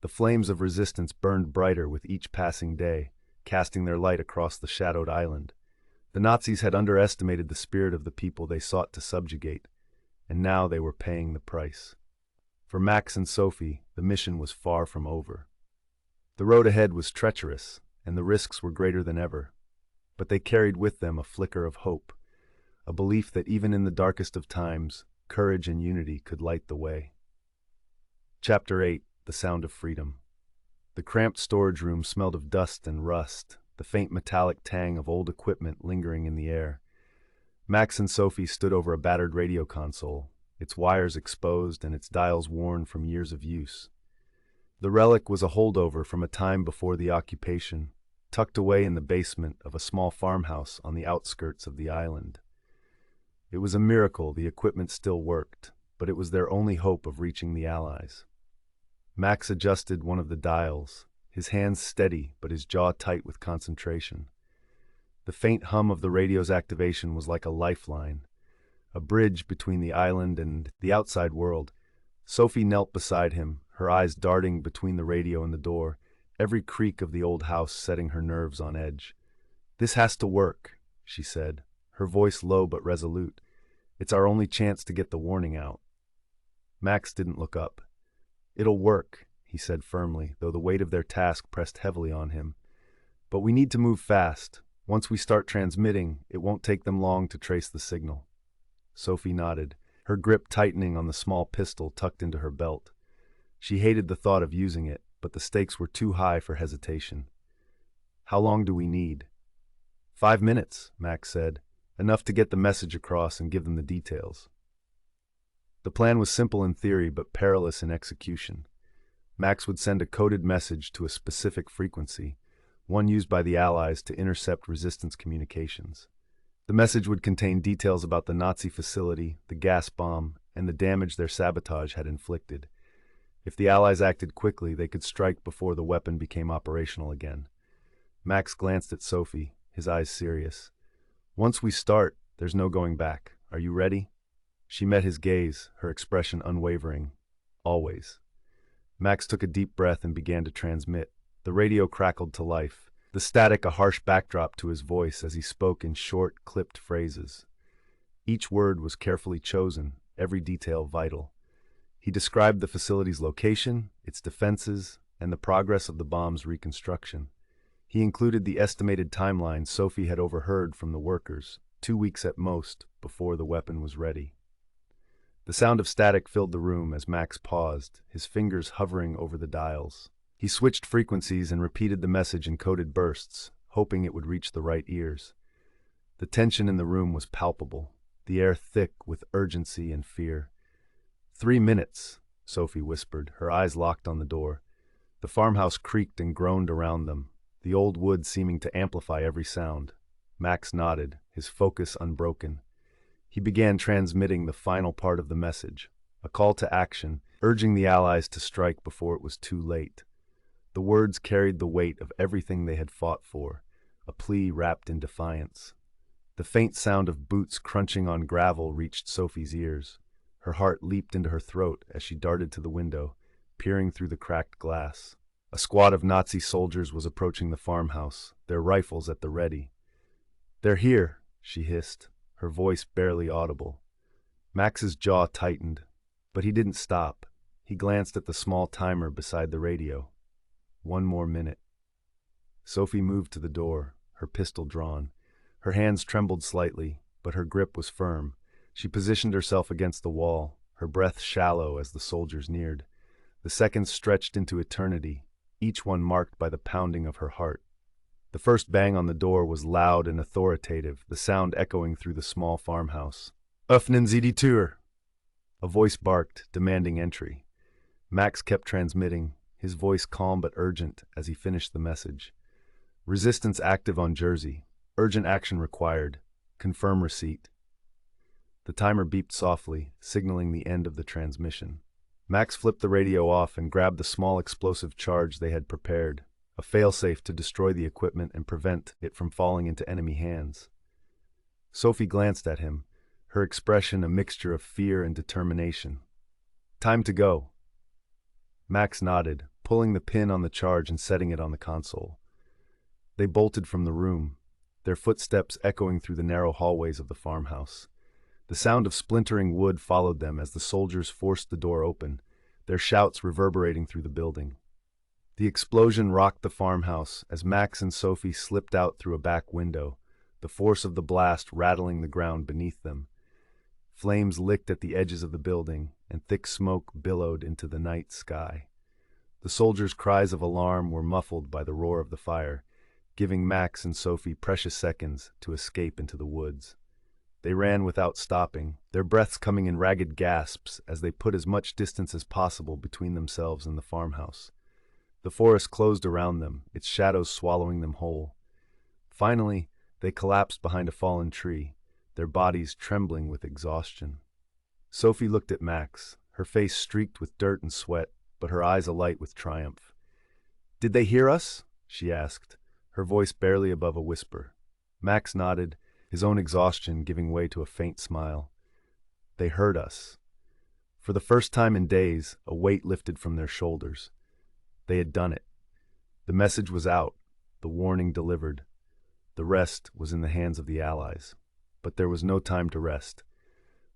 The flames of resistance burned brighter with each passing day, casting their light across the shadowed island. The Nazis had underestimated the spirit of the people they sought to subjugate, and now they were paying the price. For Max and Sophie, the mission was far from over. The road ahead was treacherous, and the risks were greater than ever. But they carried with them a flicker of hope, a belief that even in the darkest of times, courage and unity could light the way. Chapter 8: The Sound of Freedom. The cramped storage room smelled of dust and rust, the faint metallic tang of old equipment lingering in the air. Max and Sophie stood over a battered radio console, its wires exposed and its dials worn from years of use. The relic was a holdover from a time before the occupation, tucked away in the basement of a small farmhouse on the outskirts of the island. It was a miracle the equipment still worked, but it was their only hope of reaching the Allies. Max adjusted one of the dials, his hands steady but his jaw tight with concentration. The faint hum of the radio's activation was like a lifeline, a bridge between the island and the outside world. Sophie knelt beside him, her eyes darting between the radio and the door, every creak of the old house setting her nerves on edge. "This has to work," she said, her voice low but resolute. "It's our only chance to get the warning out." Max didn't look up. "It'll work," he said firmly, though the weight of their task pressed heavily on him. "But we need to move fast. Once we start transmitting, it won't take them long to trace the signal." Sophie nodded, her grip tightening on the small pistol tucked into her belt. She hated the thought of using it, but the stakes were too high for hesitation. "How long do we need?" 5 minutes, Max said, enough to get the message across and give them the details. The plan was simple in theory but perilous in execution. Max would send a coded message to a specific frequency, one used by the Allies to intercept resistance communications. The message would contain details about the Nazi facility, the gas bomb, and the damage their sabotage had inflicted. If the Allies acted quickly, they could strike before the weapon became operational again. Max glanced at Sophie, his eyes serious. "Once we start, there's no going back. Are you ready?" She met his gaze, her expression unwavering. "Always." Max took a deep breath and began to transmit. The radio crackled to life, the static a harsh backdrop to his voice as he spoke in short, clipped phrases. Each word was carefully chosen, every detail vital. He described the facility's location, its defenses, and the progress of the bomb's reconstruction. He included the estimated timeline Sophie had overheard from the workers, 2 weeks at most, before the weapon was ready. The sound of static filled the room as Max paused, his fingers hovering over the dials. He switched frequencies and repeated the message in coded bursts, hoping it would reach the right ears. The tension in the room was palpable, the air thick with urgency and fear. 3 minutes, Sophie whispered, her eyes locked on the door. The farmhouse creaked and groaned around them, the old wood seeming to amplify every sound. Max nodded, his focus unbroken. He began transmitting the final part of the message, a call to action, urging the Allies to strike before it was too late. The words carried the weight of everything they had fought for, a plea wrapped in defiance. The faint sound of boots crunching on gravel reached Sophie's ears. Her heart leaped into her throat as she darted to the window, peering through the cracked glass. A squad of Nazi soldiers was approaching the farmhouse, their rifles at the ready. "They're here," she hissed, her voice barely audible. Max's jaw tightened, but he didn't stop. He glanced at the small timer beside the radio. 1 more minute. Sophie moved to the door, her pistol drawn. Her hands trembled slightly, but her grip was firm. She positioned herself against the wall, her breath shallow as the soldiers neared. The seconds stretched into eternity, each one marked by the pounding of her heart. The first bang on the door was loud and authoritative, the sound echoing through the small farmhouse. "Öffnen Sie die Tür!" A voice barked, demanding entry. Max kept transmitting, his voice calm but urgent as he finished the message. "Resistance active on Jersey. Urgent action required. Confirm receipt." The timer beeped softly, signaling the end of the transmission. Max flipped the radio off and grabbed the small explosive charge they had prepared, a failsafe to destroy the equipment and prevent it from falling into enemy hands. Sophie glanced at him, her expression a mixture of fear and determination. "Time to go." Max nodded, pulling the pin on the charge and setting it on the console. They bolted from the room, their footsteps echoing through the narrow hallways of the farmhouse. The sound of splintering wood followed them as the soldiers forced the door open, their shouts reverberating through the building. The explosion rocked the farmhouse as Max and Sophie slipped out through a back window, the force of the blast rattling the ground beneath them. Flames licked at the edges of the building, and thick smoke billowed into the night sky. The soldiers' cries of alarm were muffled by the roar of the fire, giving Max and Sophie precious seconds to escape into the woods. They ran without stopping, their breaths coming in ragged gasps as they put as much distance as possible between themselves and the farmhouse. The forest closed around them, its shadows swallowing them whole. Finally, they collapsed behind a fallen tree, their bodies trembling with exhaustion. Sophie looked at Max, her face streaked with dirt and sweat, but her eyes alight with triumph. "Did they hear us?" she asked, her voice barely above a whisper. Max nodded, his own exhaustion giving way to a faint smile. "They heard us." For the first time in days, a weight lifted from their shoulders. They had done it. The message was out, the warning delivered. The rest was in the hands of the Allies. But there was no time to rest.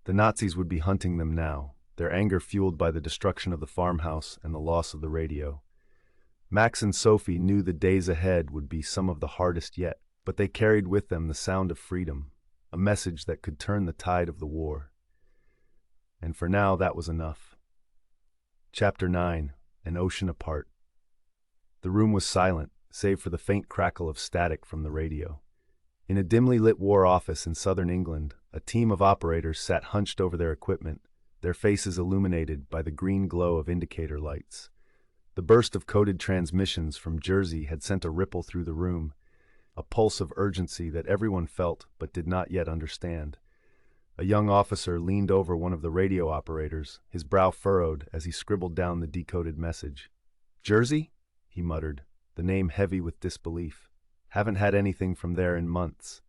The Nazis would be hunting them now, their anger fueled by the destruction of the farmhouse and the loss of the radio. Max and Sophie knew the days ahead would be some of the hardest yet, but they carried with them the sound of freedom, a message that could turn the tide of the war. And for now, that was enough. Chapter 9: An Ocean Apart. The room was silent, save for the faint crackle of static from the radio. In a dimly lit war office in southern England, a team of operators sat hunched over their equipment, their faces illuminated by the green glow of indicator lights. The burst of coded transmissions from Jersey had sent a ripple through the room, a pulse of urgency that everyone felt but did not yet understand. A young officer leaned over one of the radio operators, his brow furrowed as he scribbled down the decoded message. "Jersey?" he muttered, the name heavy with disbelief. "Haven't had anything from there in months."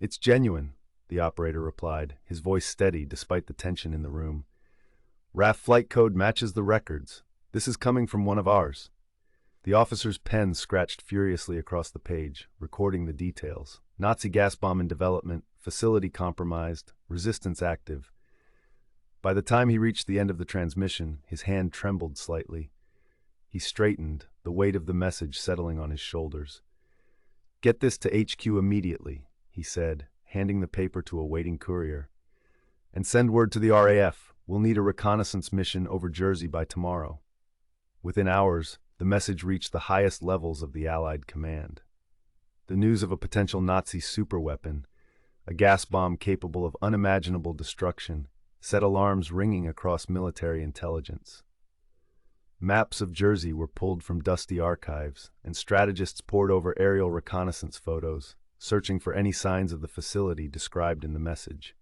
"It's genuine," the operator replied, his voice steady despite the tension in the room. "RAF flight code matches the records. This is coming from one of ours." The officer's pen scratched furiously across the page, recording the details. Nazi gas bomb in development, facility compromised, resistance active. By the time he reached the end of the transmission, his hand trembled slightly. He straightened, the weight of the message settling on his shoulders. "Get this to HQ immediately," he said, handing the paper to a waiting courier. "And send word to the RAF. We'll need a reconnaissance mission over Jersey by tomorrow." Within hours, the message reached the highest levels of the Allied command. The news of a potential Nazi superweapon, a gas bomb capable of unimaginable destruction, set alarms ringing across military intelligence. Maps of Jersey were pulled from dusty archives, and strategists pored over aerial reconnaissance photos, searching for any signs of the facility described in the message.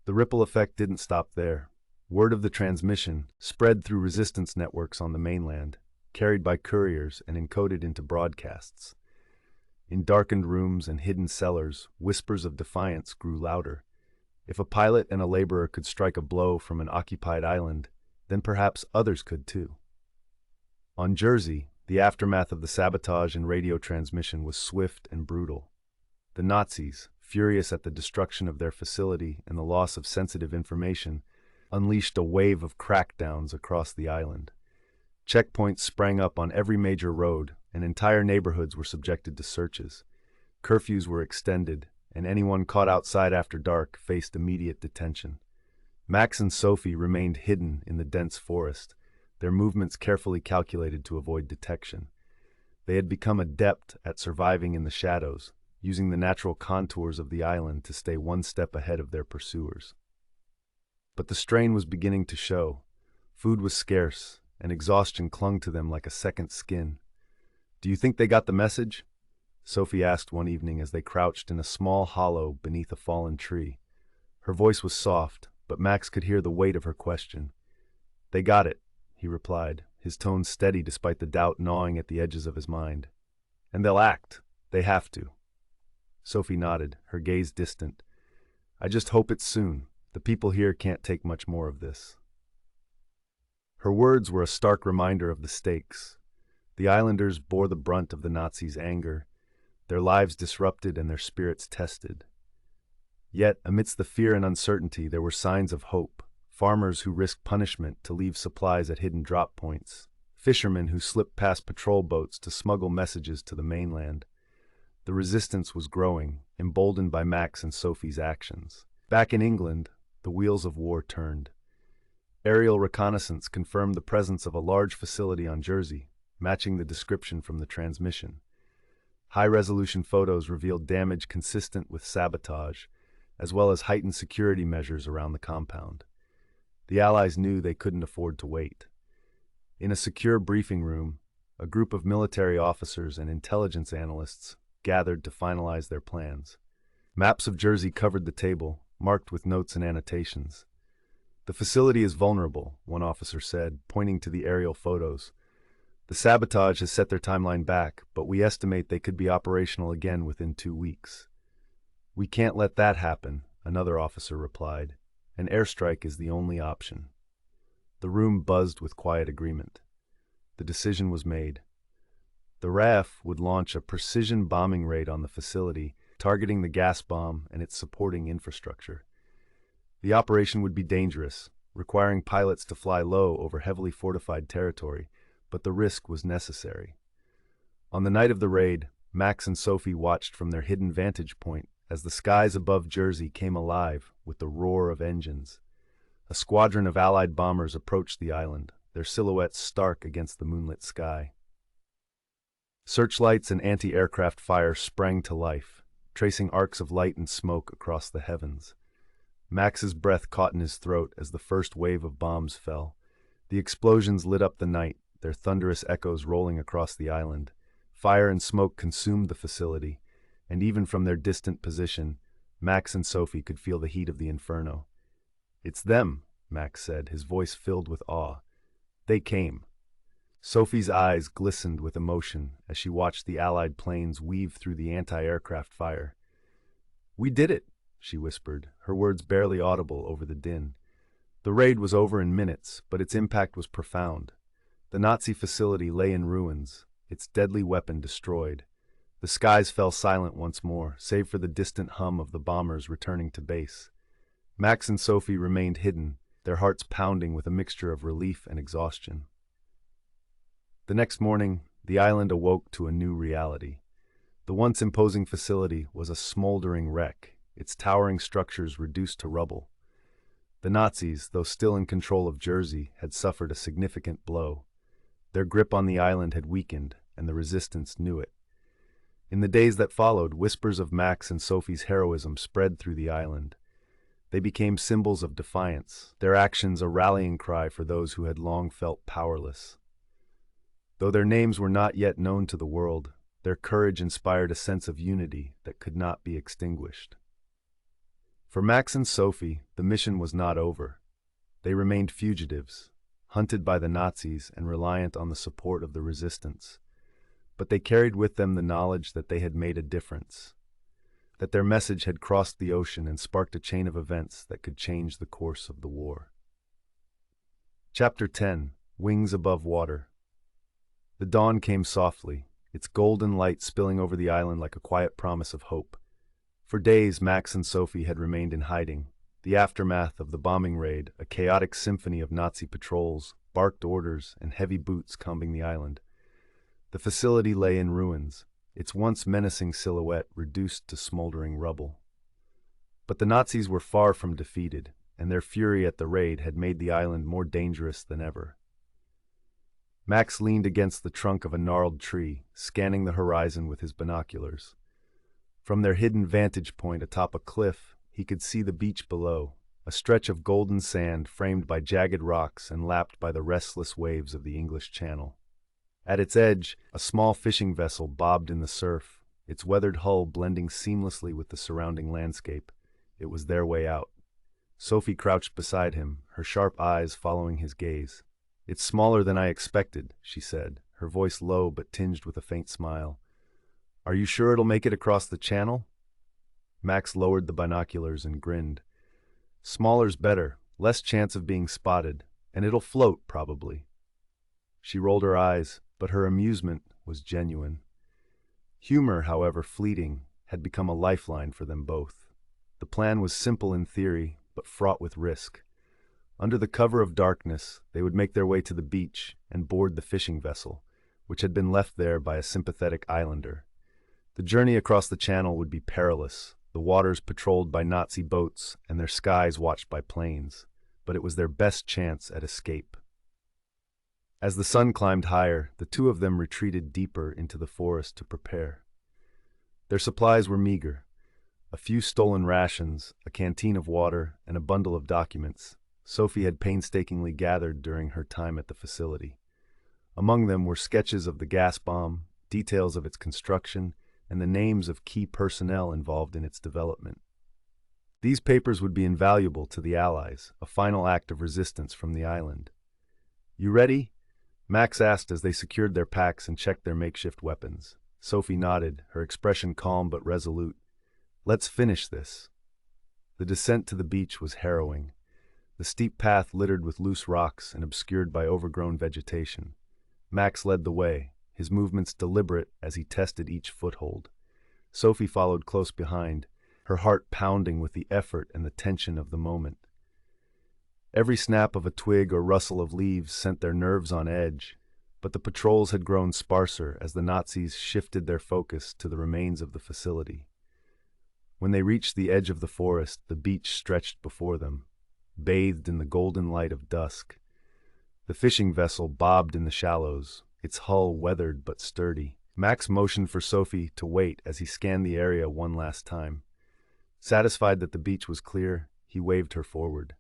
The ripple effect didn't stop there. Word of the transmission spread through resistance networks on the mainland, carried by couriers and encoded into broadcasts. In darkened rooms and hidden cellars, whispers of defiance grew louder. If a pilot and a laborer could strike a blow from an occupied island, then perhaps others could too. On Jersey, the aftermath of the sabotage and radio transmission was swift and brutal. The Nazis, furious at the destruction of their facility and the loss of sensitive information, unleashed a wave of crackdowns across the island. Checkpoints sprang up on every major road, and entire neighborhoods were subjected to searches. Curfews were extended, and anyone caught outside after dark faced immediate detention. Max and Sophie remained hidden in the dense forest, their movements carefully calculated to avoid detection. They had become adept at surviving in the shadows, using the natural contours of the island to stay one step ahead of their pursuers. But the strain was beginning to show. Food was scarce, and exhaustion clung to them like a second skin. "Do you think they got the message?" Sophie asked one evening as they crouched in a small hollow beneath a fallen tree. Her voice was soft, but Max could hear the weight of her question. "They got it," he replied, his tone steady despite the doubt gnawing at the edges of his mind. "And they'll act. They have to." Sophie nodded, her gaze distant. "I just hope it's soon. The people here can't take much more of this." Her words were a stark reminder of the stakes. The islanders bore the brunt of the Nazis' anger, their lives disrupted and their spirits tested. Yet, amidst the fear and uncertainty, there were signs of hope. Farmers who risked punishment to leave supplies at hidden drop points. Fishermen who slipped past patrol boats to smuggle messages to the mainland. The resistance was growing, emboldened by Max and Sophie's actions. Back in England, the wheels of war turned. Aerial reconnaissance confirmed the presence of a large facility on Jersey, matching the description from the transmission. High-resolution photos revealed damage consistent with sabotage, as well as heightened security measures around the compound. The Allies knew they couldn't afford to wait. In a secure briefing room, a group of military officers and intelligence analysts gathered to finalize their plans. Maps of Jersey covered the table, marked with notes and annotations. "The facility is vulnerable," one officer said, pointing to the aerial photos. "The sabotage has set their timeline back, but we estimate they could be operational again within 2 weeks." "We can't let that happen," another officer replied. "An airstrike is the only option." The room buzzed with quiet agreement. The decision was made. The RAF would launch a precision bombing raid on the facility, targeting the gas bomb and its supporting infrastructure. The operation would be dangerous, requiring pilots to fly low over heavily fortified territory, but the risk was necessary. On the night of the raid, Max and Sophie watched from their hidden vantage point as the skies above Jersey came alive with the roar of engines. A squadron of Allied bombers approached the island, their silhouettes stark against the moonlit sky. Searchlights and anti-aircraft fire sprang to life, tracing arcs of light and smoke across the heavens. Max's breath caught in his throat as the first wave of bombs fell. The explosions lit up the night, their thunderous echoes rolling across the island. Fire and smoke consumed the facility, and even from their distant position, Max and Sophie could feel the heat of the inferno. "It's them," Max said, his voice filled with awe. "They came." Sophie's eyes glistened with emotion as she watched the Allied planes weave through the anti-aircraft fire. "We did it," she whispered, her words barely audible over the din. The raid was over in minutes, but its impact was profound. The Nazi facility lay in ruins, its deadly weapon destroyed. The skies fell silent once more, save for the distant hum of the bombers returning to base. Max and Sophie remained hidden, their hearts pounding with a mixture of relief and exhaustion. The next morning, the island awoke to a new reality. The once imposing facility was a smoldering wreck, its towering structures reduced to rubble. The Nazis, though still in control of Jersey, had suffered a significant blow. Their grip on the island had weakened, and the resistance knew it. In the days that followed, whispers of Max and Sophie's heroism spread through the island. They became symbols of defiance, their actions a rallying cry for those who had long felt powerless. Though their names were not yet known to the world, their courage inspired a sense of unity that could not be extinguished. For Max and Sophie, the mission was not over. They remained fugitives, hunted by the Nazis and reliant on the support of the resistance. But they carried with them the knowledge that they had made a difference, that their message had crossed the ocean and sparked a chain of events that could change the course of the war. Chapter 10: Wings Above Water. The dawn came softly, its golden light spilling over the island like a quiet promise of hope. For days, Max and Sophie had remained in hiding. The aftermath of the bombing raid, a chaotic symphony of Nazi patrols, barked orders, and heavy boots combing the island. The facility lay in ruins, its once menacing silhouette reduced to smoldering rubble. But the Nazis were far from defeated, and their fury at the raid had made the island more dangerous than ever. Max leaned against the trunk of a gnarled tree, scanning the horizon with his binoculars. From their hidden vantage point atop a cliff, he could see the beach below, a stretch of golden sand framed by jagged rocks and lapped by the restless waves of the English Channel. At its edge, a small fishing vessel bobbed in the surf, its weathered hull blending seamlessly with the surrounding landscape. It was their way out. Sophie crouched beside him, her sharp eyes following his gaze. "It's smaller than I expected," she said, her voice low but tinged with a faint smile. "Are you sure it'll make it across the channel?" Max lowered the binoculars and grinned. "Smaller's better, less chance of being spotted, and it'll float, probably." She rolled her eyes, but her amusement was genuine. Humor, however fleeting, had become a lifeline for them both. The plan was simple in theory, but fraught with risk. Under the cover of darkness, they would make their way to the beach and board the fishing vessel, which had been left there by a sympathetic islander. The journey across the channel would be perilous, the waters patrolled by Nazi boats and their skies watched by planes, but it was their best chance at escape. As the sun climbed higher, the two of them retreated deeper into the forest to prepare. Their supplies were meager: a few stolen rations, a canteen of water, and a bundle of documents Sophie had painstakingly gathered during her time at the facility. Among them were sketches of the gas bomb, details of its construction, and the names of key personnel involved in its development. These papers would be invaluable to the Allies, a final act of resistance from the island. "You ready?" Max asked as they secured their packs and checked their makeshift weapons. Sophie nodded, her expression calm but resolute. "Let's finish this." The descent to the beach was harrowing, the steep path littered with loose rocks and obscured by overgrown vegetation. Max led the way, his movements deliberate as he tested each foothold. Sophie followed close behind, her heart pounding with the effort and the tension of the moment. Every snap of a twig or rustle of leaves sent their nerves on edge, but the patrols had grown sparser as the Nazis shifted their focus to the remains of the facility. When they reached the edge of the forest, the beach stretched before them, bathed in the golden light of dusk. The fishing vessel bobbed in the shallows, its hull weathered but sturdy. Max motioned for Sophie to wait as he scanned the area one last time. Satisfied that the beach was clear, he waved her forward.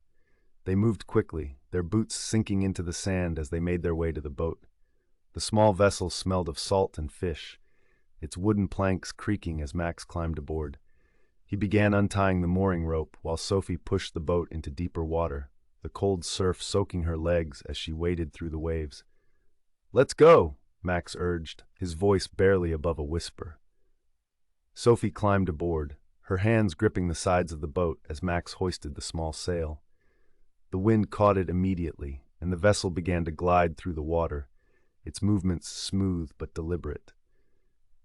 They moved quickly, their boots sinking into the sand as they made their way to the boat. The small vessel smelled of salt and fish, its wooden planks creaking as Max climbed aboard. He began untying the mooring rope while Sophie pushed the boat into deeper water, the cold surf soaking her legs as she waded through the waves. "Let's go," Max urged, his voice barely above a whisper. Sophie climbed aboard, her hands gripping the sides of the boat as Max hoisted the small sail. The wind caught it immediately, and the vessel began to glide through the water, its movements smooth but deliberate.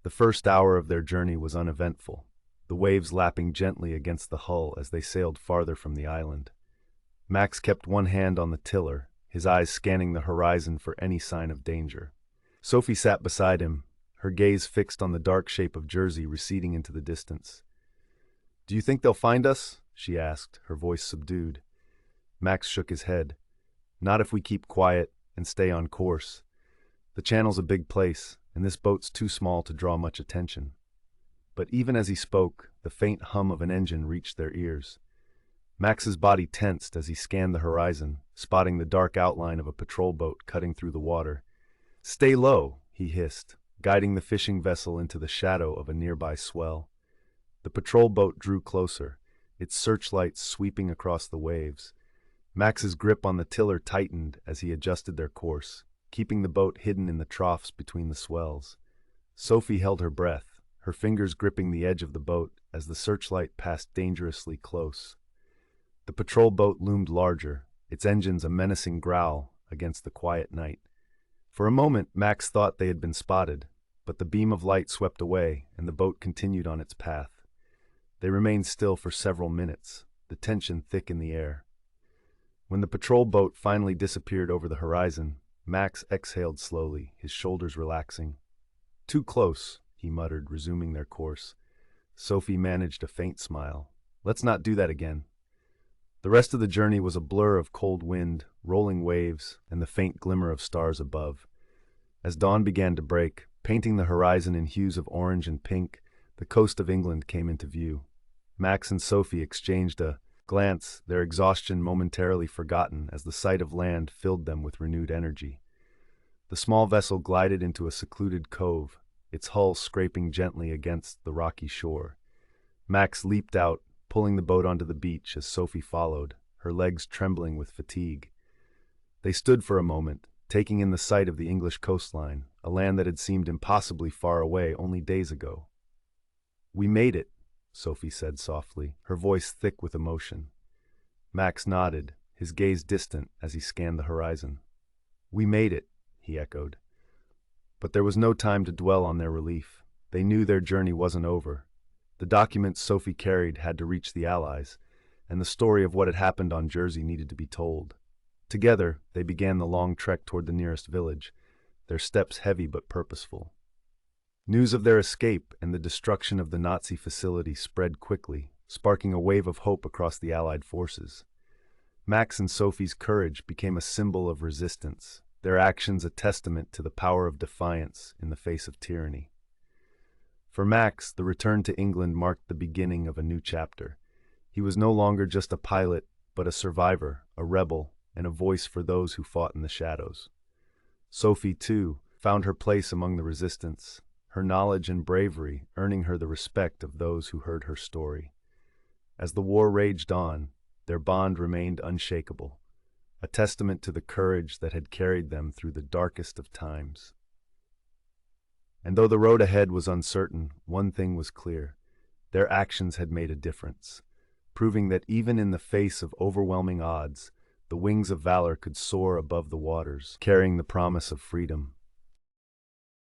The first hour of their journey was uneventful, the waves lapping gently against the hull as they sailed farther from the island. Max kept one hand on the tiller, his eyes scanning the horizon for any sign of danger. Sophie sat beside him, her gaze fixed on the dark shape of Jersey receding into the distance. "Do you think they'll find us?" she asked, her voice subdued. Max shook his head. "Not if we keep quiet and stay on course. The channel's a big place, and this boat's too small to draw much attention." But even as he spoke, the faint hum of an engine reached their ears. Max's body tensed as he scanned the horizon, spotting the dark outline of a patrol boat cutting through the water. "Stay low," he hissed, guiding the fishing vessel into the shadow of a nearby swell. The patrol boat drew closer, its searchlights sweeping across the waves. Max's grip on the tiller tightened as he adjusted their course, keeping the boat hidden in the troughs between the swells. Sophie held her breath, her fingers gripping the edge of the boat as the searchlight passed dangerously close. The patrol boat loomed larger, its engines a menacing growl against the quiet night. For a moment, Max thought they had been spotted, but the beam of light swept away and the boat continued on its path. They remained still for several minutes, the tension thick in the air. When the patrol boat finally disappeared over the horizon, Max exhaled slowly, his shoulders relaxing. "Too close," he muttered, resuming their course. Sophie managed a faint smile. "Let's not do that again." The rest of the journey was a blur of cold wind, rolling waves, and the faint glimmer of stars above. As dawn began to break, painting the horizon in hues of orange and pink, the coast of England came into view. Max and Sophie exchanged a glance, their exhaustion momentarily forgotten as the sight of land filled them with renewed energy. The small vessel glided into a secluded cove, its hull scraping gently against the rocky shore. Max leaped out, pulling the boat onto the beach as Sophie followed, her legs trembling with fatigue. They stood for a moment, taking in the sight of the English coastline, a land that had seemed impossibly far away only days ago. "We made it," Sophie said softly, her voice thick with emotion. Max nodded, his gaze distant as he scanned the horizon. "We made it," he echoed. But there was no time to dwell on their relief. They knew their journey wasn't over. The documents Sophie carried had to reach the Allies, and the story of what had happened on Jersey needed to be told. Together, they began the long trek toward the nearest village, their steps heavy but purposeful. News of their escape and the destruction of the Nazi facility spread quickly, sparking a wave of hope across the Allied forces. Max and Sophie's courage became a symbol of resistance, their actions a testament to the power of defiance in the face of tyranny. For Max, the return to England marked the beginning of a new chapter. He was no longer just a pilot, but a survivor, a rebel, and a voice for those who fought in the shadows. Sophie, too, found her place among the resistance, her knowledge and bravery earning her the respect of those who heard her story. As the war raged on, their bond remained unshakable, a testament to the courage that had carried them through the darkest of times. And though the road ahead was uncertain, one thing was clear. Their actions had made a difference, proving that even in the face of overwhelming odds, the wings of valor could soar above the waters, carrying the promise of freedom.